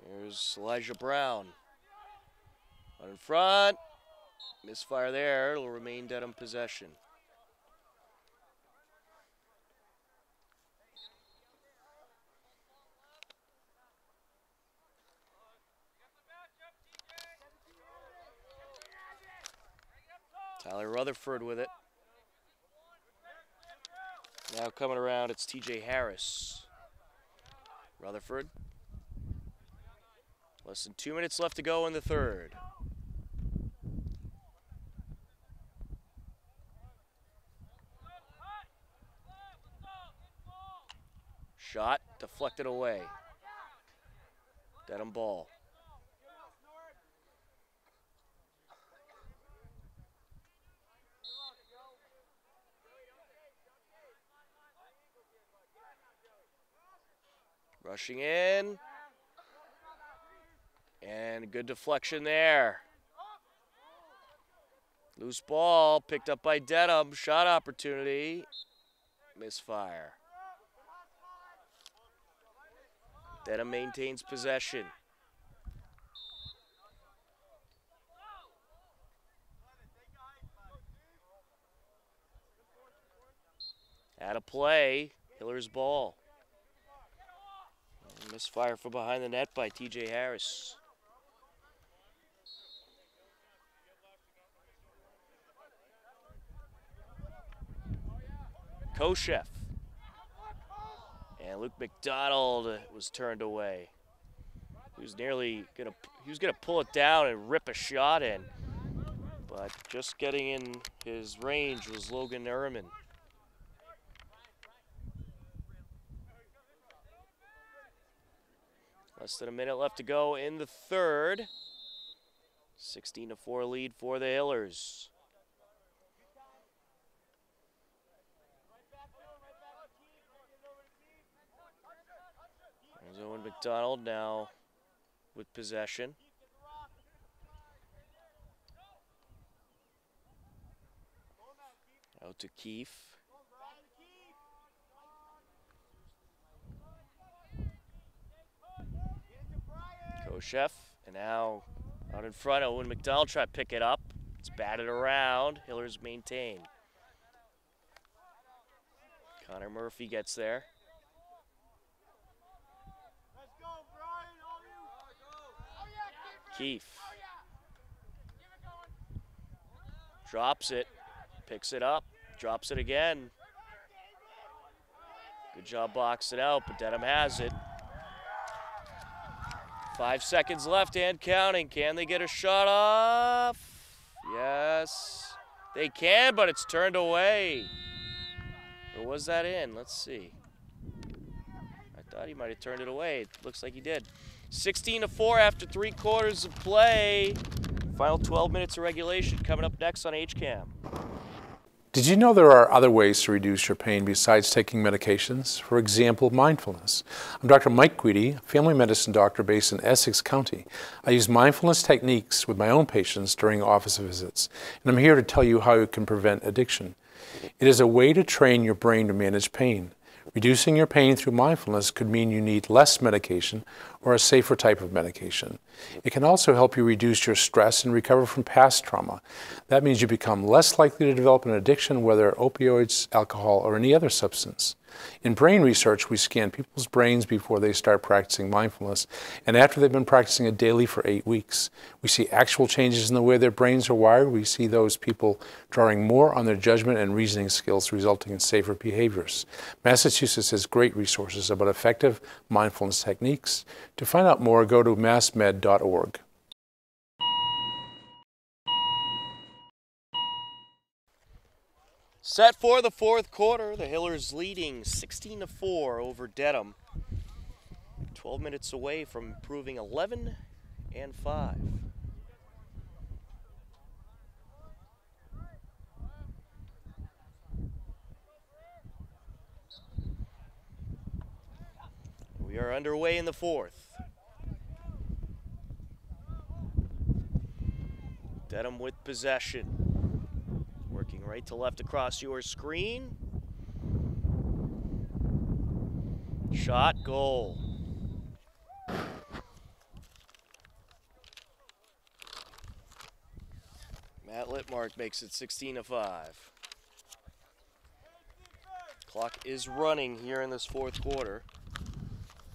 Here's Elijah Brown. Out in front. Misfire there. It'll remain Dedham possession. Tyler Rutherford with it. Now coming around, it's TJ Harris. Rutherford. Less than 2 minutes left to go in the third. Shot deflected away. Dedham ball. Rushing in. And good deflection there. Loose ball picked up by Dedham. Shot opportunity. Misfire. Dedham maintains possession. Out of play. Hiller's ball. Misfire from behind the net by TJ Harris. Koshev. And Luke McDonald was turned away. He was gonna pull it down and rip a shot in, but just getting in his range was Logan Ehrman. Less than a minute left to go in the third. 16-4 lead for the Hillers. There's Owen McDonald now with possession. Out to Keefe. Koshev, and now out in front, Owen McDonald try to pick it up. It's batted around. Hillers maintain. Connor Murphy gets there. Keefe drops it, picks it up, drops it again. Good job boxing out, but Dedham has it. 5 seconds left and counting. Can they get a shot off? Yes, they can, but it's turned away. Or was that in? Let's see. I thought he might have turned it away. It looks like he did. 16-4 after 3 quarters of play. Final 12 minutes of regulation coming up next on HCAM. Did you know there are other ways to reduce your pain besides taking medications? For example, mindfulness. I'm Dr. Mike Guidi, family medicine doctor based in Essex County. I use mindfulness techniques with my own patients during office visits, and I'm here to tell you how you can prevent addiction. It is a way to train your brain to manage pain. Reducing your pain through mindfulness could mean you need less medication or a safer type of medication. It can also help you reduce your stress and recover from past trauma. That means you become less likely to develop an addiction, whether opioids, alcohol, or any other substance. In brain research, we scan people's brains before they start practicing mindfulness, and after they've been practicing it daily for 8 weeks. We see actual changes in the way their brains are wired. We see those people drawing more on their judgment and reasoning skills, resulting in safer behaviors. Massachusetts has great resources about effective mindfulness techniques. To find out more, go to massmed.org. Set for the fourth quarter, the Hillers leading 16-4 over Dedham. 12 minutes away from improving 11-5. We are underway in the fourth. Dedham with possession. Working right to left across your screen. Shot, goal. Matt Littmark makes it 16-5. Clock is running here in this fourth quarter.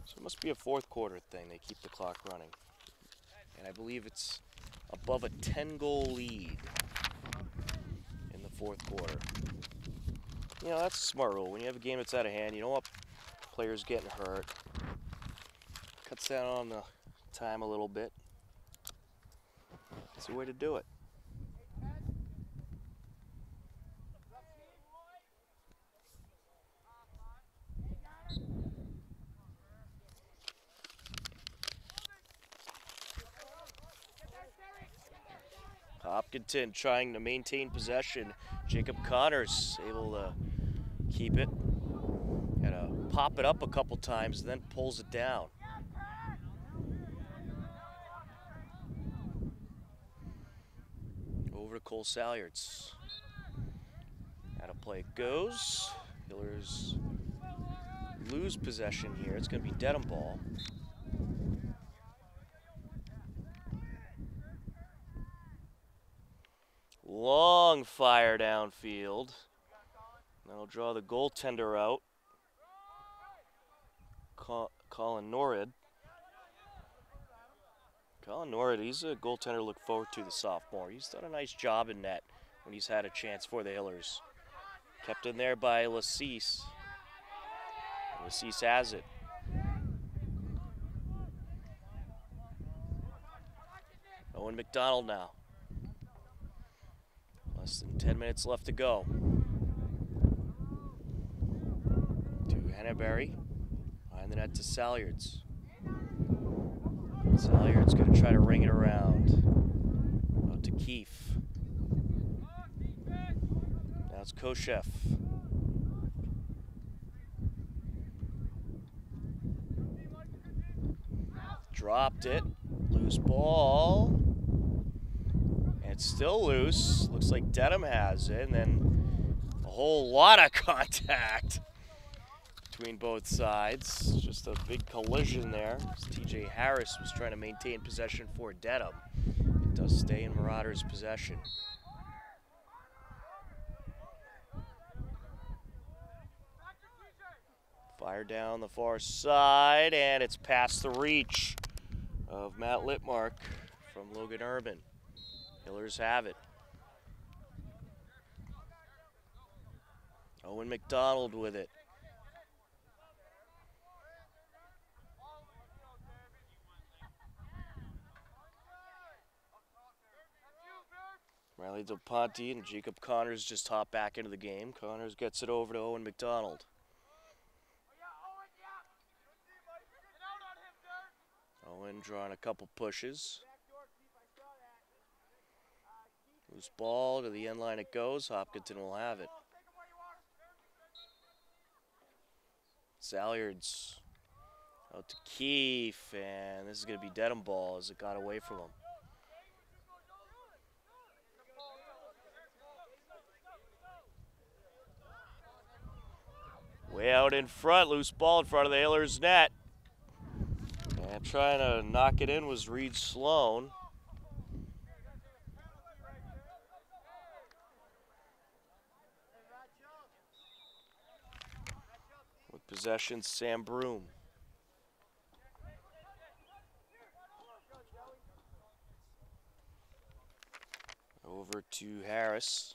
So it must be a fourth quarter thing. They keep the clock running. And I believe it's above a 10-goal lead. Fourth quarter. You know, that's a smart rule. When you have a game that's out of hand, you don't want players getting hurt. Cuts down on the time a little bit. That's the way to do it. Hopkinton trying to maintain possession. Jacob Connors able to keep it. Had to pop it up a couple times and then pulls it down. to Cole Salyards. Out of play it goes. Hillers lose possession here. It's going to be Dedham ball. Long fire downfield. That'll draw the goaltender out. Colin Norrid. Colin Norrid, he's a goaltender to look forward to, the sophomore. He's done a nice job in net when he's had a chance for the Hillers. Kept in there by Lassise. Lassise has it. Owen McDonald now. Less than 10 minutes left to go. To Henneberry. Behind the net to Salyards. Salyards going to try to ring it around. Out to Keefe. Now it's Koshev. Dropped it. Loose ball. And it's still loose. Looks like Dedham has it. And then a whole lot of contact between both sides. Just a big collision there. TJ Harris was trying to maintain possession for Dedham. It does stay in Marauders' possession. Fire down the far side, and it's past the reach of Matt Littmark from Logan Urban. Hillers have it. Owen McDonald with it. Riley Del Ponte and Jacob Connors just hop back into the game. Connors gets it over to Owen McDonald. Owen drawing a couple pushes. Loose ball to the end line it goes. Hopkinton will have it. Salyards out to Keefe, and this is going to be Dedham ball as it got away from him. Way out in front, loose ball in front of the Hillers net. And trying to knock it in was Reed Sloan. With possession, Sam Broom. Over to Harris.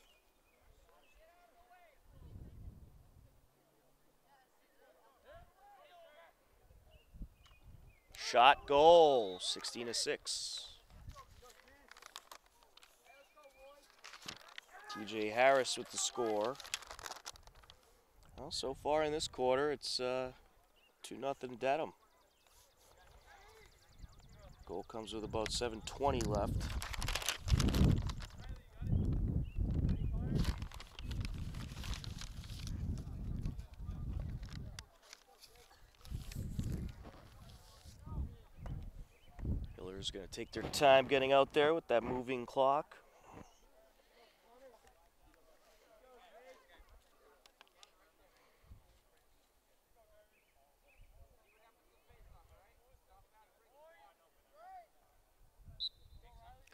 Shot, goal, 16-6. TJ Harris with the score. Well, so far in this quarter, it's 2-0 Dedham. Goal comes with about 7:20 left. Hillers going to take their time getting out there with that moving clock.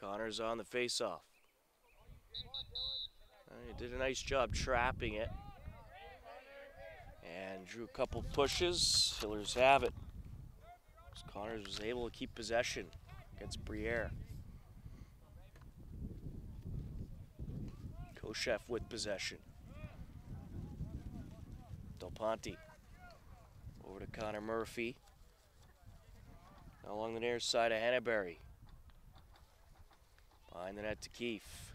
Connors on the face-off. He did a nice job trapping it. And drew a couple pushes. Hillers have it. Connors was able to keep possession against Briere. Koshev with possession. Del Ponte. Over to Connor Murphy. Now along the near side of Henneberry. Behind the net to Keefe.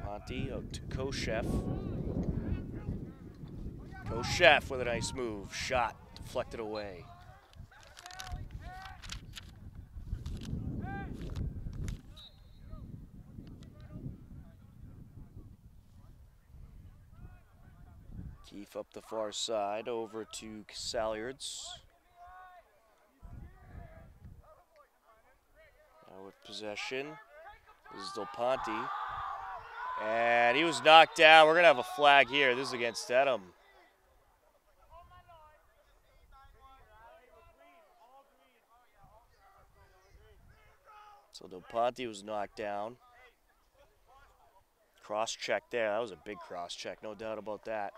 Ponte out to Koshev. Koshev with a nice move. Shot deflected away. Keefe up the far side over to Salyards. possession. This is Del Ponte. And he was knocked down. We're going to have a flag here. This is against Dedham. So Del Ponte was knocked down. Cross check there. That was a big cross check, no doubt about that.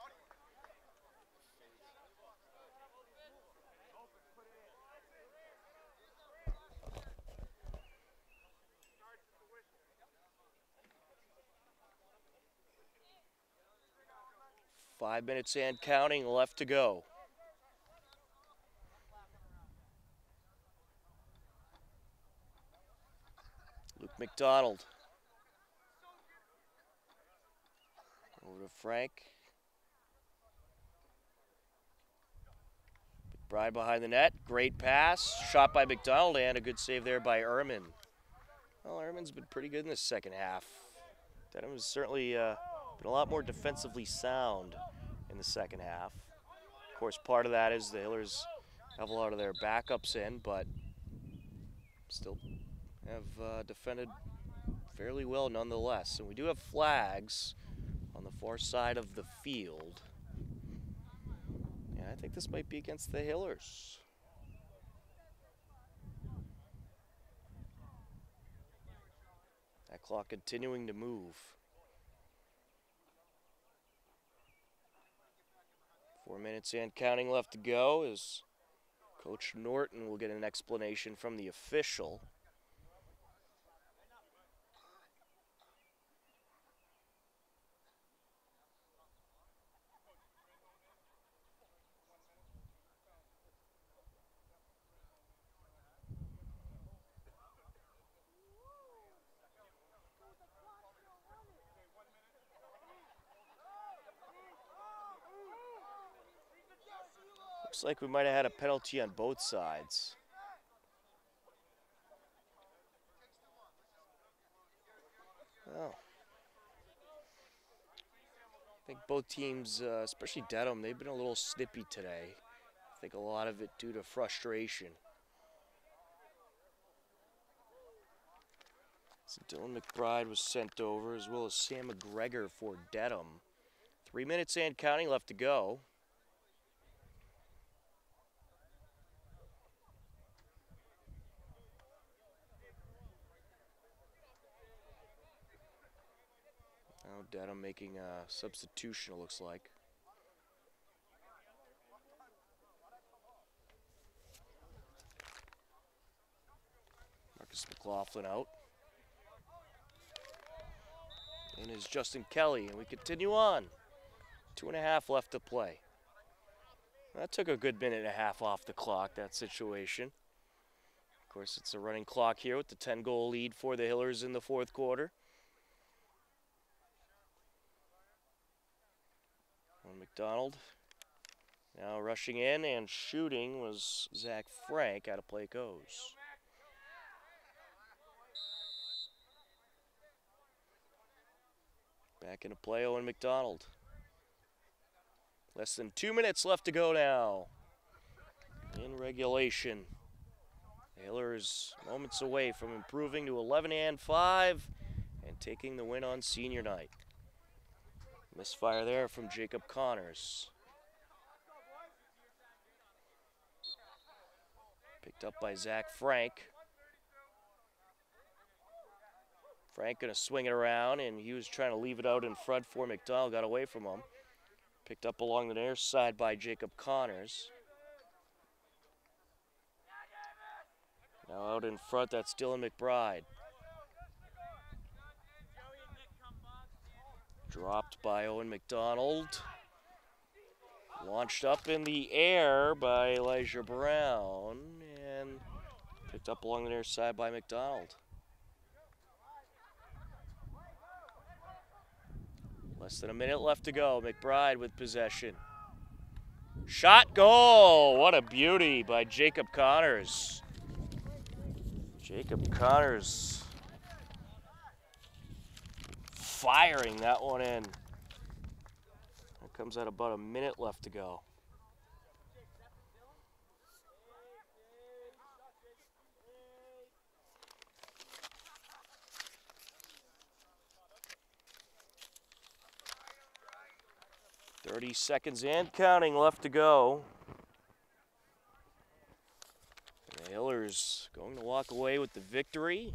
Five minutes and counting left to go. Luke McDonald. Over to Frank. McBride behind the net. Great pass. Shot by McDonald and a good save there by Ehrman. Well, Ehrman's been pretty good in the second half. Dedham has certainly been a lot more defensively sound in the second half. Of course, part of that is the Hillers have a lot of their backups in, but still have defended fairly well nonetheless. And we do have flags on the far side of the field. And I think this might be against the Hillers. That clock continuing to move. 4 minutes and counting left to go as Coach Norton will get an explanation from the official. Looks like we might have had a penalty on both sides. Oh. I think both teams, especially Dedham, they've been a little snippy today. I think a lot of it due to frustration. So Dylan McBride was sent over, as well as Sam McGregor for Dedham. 3 minutes and counting left to go. Now Dedham making a substitution, it looks like. Marcus Mclaughlin out. In is Justin Kelly, and we continue on. 2.5 left to play. That took a good minute and a half off the clock, that situation. Of course, it's a running clock here with the 10-goal lead for the Hillers in the fourth quarter. McDonald now rushing in and shooting was Zach Frank. Out of play goes. Back into play, Owen McDonald. Less than 2 minutes left to go now in regulation. The Hillers moments away from improving to 11-5 and taking the win on senior night. Misfire there from Jacob Connors. Picked up by Zach Frank. Frank gonna swing it around, and he was trying to leave it out in front for McDonald, got away from him. Picked up along the near side by Jacob Connors. Now out in front, that's Dylan McBride. Dropped by Owen McDonald. Launched up in the air by Elijah Brown and picked up along the near side by McDonald. Less than a minute left to go. McBride with possession. Shot, goal! What a beauty by Jacob Connors. Jacob Connors firing that one in. That comes at about a minute left to go. 30 seconds and counting left to go. The Hillers going to walk away with the victory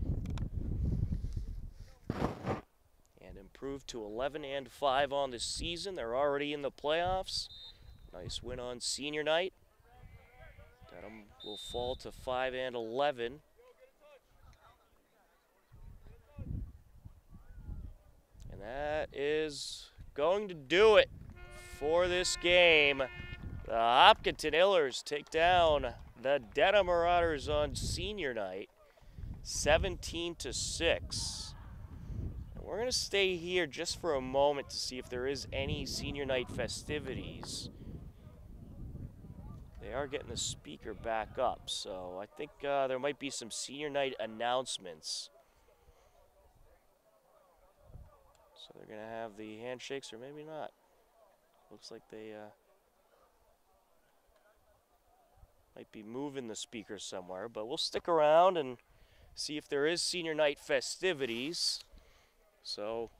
and improve to 11-5 on the season. They're already in the playoffs. Nice win on senior night. Dedham will fall to 5-11. And that is going to do it for this game. The Hopkinton Hillers take down the Dedham Marauders on senior night, 17-6. And we're going to stay here just for a moment to see if there is any senior night festivities. They are getting the speaker back up, so I think there might be some senior night announcements. So they're going to have the handshakes, or maybe not. Looks like they might be moving the speaker somewhere, but we'll stick around and see if there is senior night festivities. So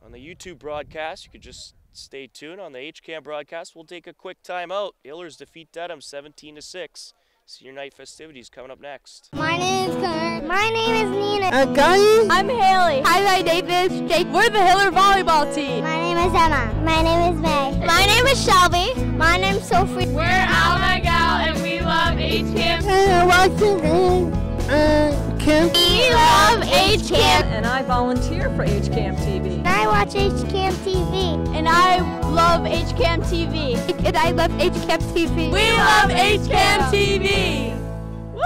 on the YouTube broadcast, you could just stay tuned. On the HCAM broadcast, we'll take a quick timeout. Hillers defeat Dedham 17-6. Senior night festivities coming up next. My name is Connor. My name is Nina. I'm Haley. Hi, my name is Jake. We're the Hiller volleyball team. My name is Emma. My name is May. My name is Shelby. My name is Sophie. We're Alma Gal and we love HCAM. We love HCAM. And I volunteer for HCAM TV. And I watch HCAM TV. And I love HCAM TV. And I love HCAM TV. We love HCAM TV. Woo!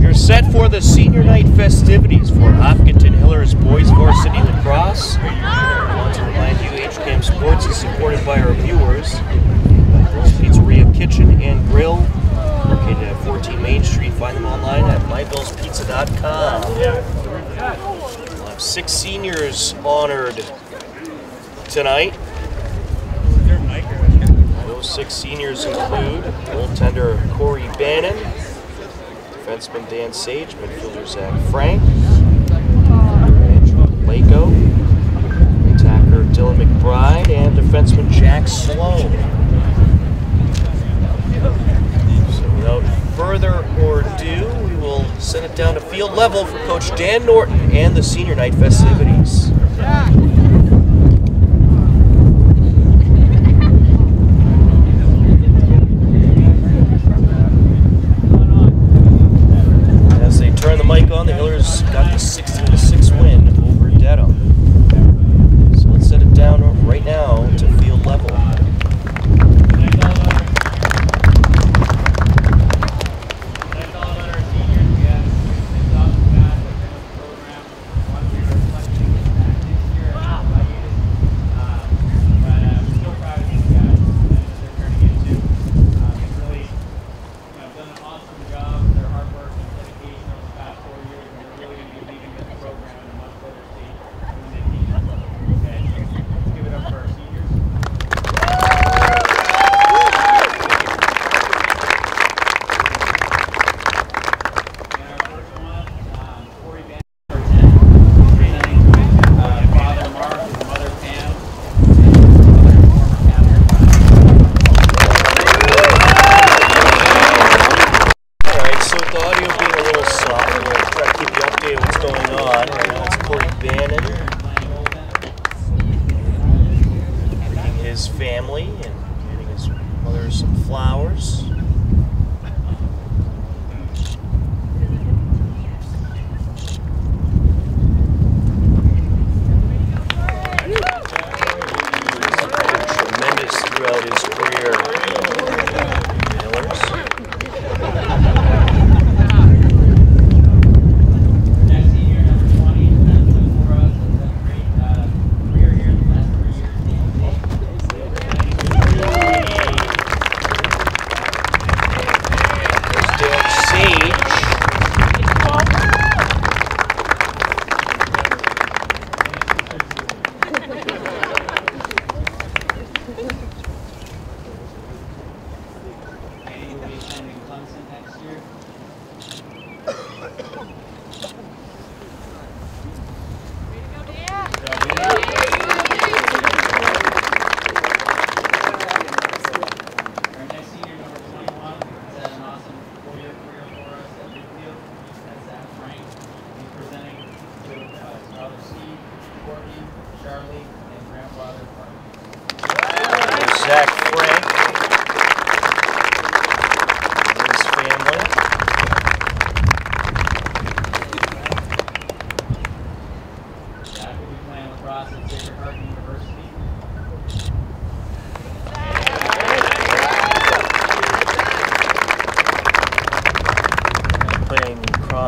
You're set for the senior night festivities for Hopkinton Hillers Boys Varsity Lacrosse. I want to remind you, HCAM Sports is supported by our viewers. Bill's Pizzeria Kitchen and Grill, located at 14 Main Street. Find them online at mybillspizza.com. We'll have 6 seniors honored tonight. Those 6 seniors include goaltender Corey Bannon, defenseman Dan Sage, midfielder Zach Frank, Andrew Lako, attacker Dylan McBride, and defenseman Jack Sloan. So without further ado, we will send it down to field level for Coach Dan Norton and the senior night festivities. As they turn the mic on, the Hillers got the 16-6 win over Dedham. So let's set it down right now to field level.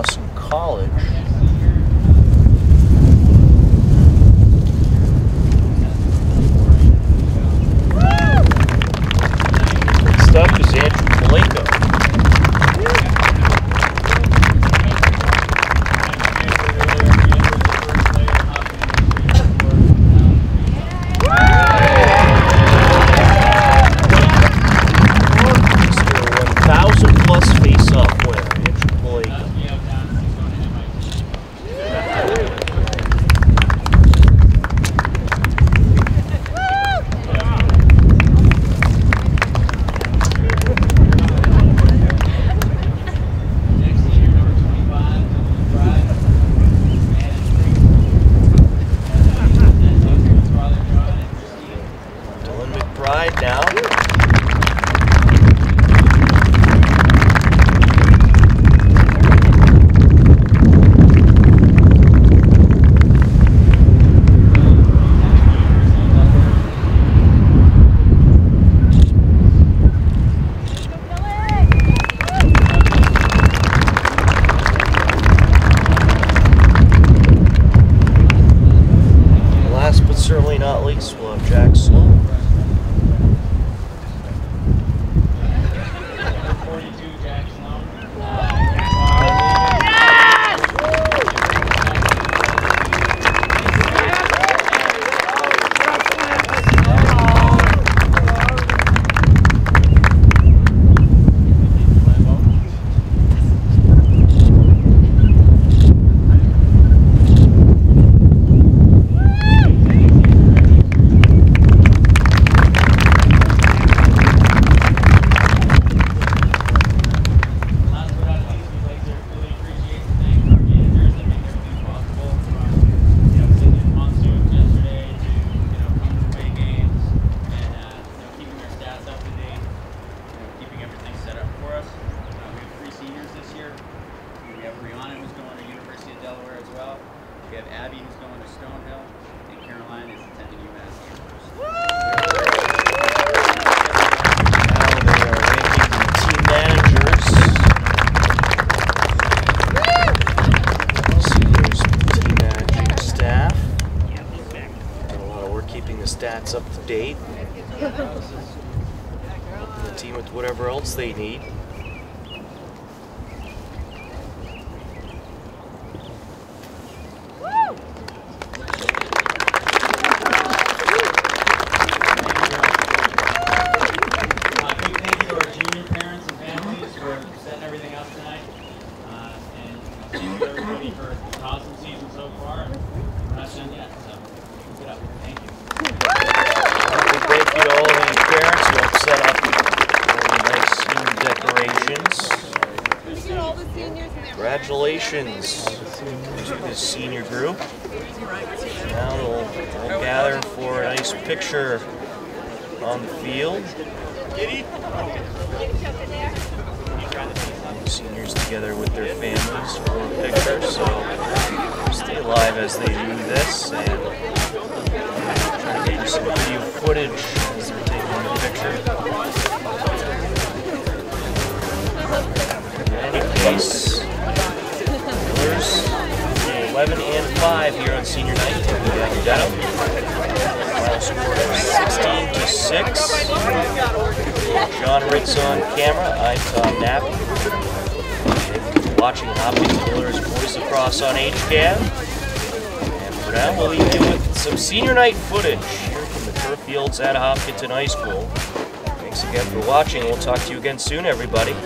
Dawson College. Next up is Andrew Malenko. Certainly not least, we'll have Jack Slow. We have Abby who's going to Stonehill, and Caroline is attending UMass Amherst. Now they are ranking the team managers. See, here's the team managing staff. Got a lot of work keeping the stats up to date. Helping the team with whatever else they need. Congratulations to this senior group. Now we'll gather for a nice picture on the field. Seniors together with their families for a picture, so stay alive as they do this and try to get you some video footage as they're taking the picture. In any case, 11 and 5 here on senior night. We got Dedham. Final score of 16-6. John Ritz on camera. I'm Tom Knapp. Watching Hopkinton Hillers Voice Across on HCAM. And for now, we'll leave you with some senior night footage here from the turf fields at Hopkinton High School. Thanks again for watching. We'll talk to you again soon, everybody.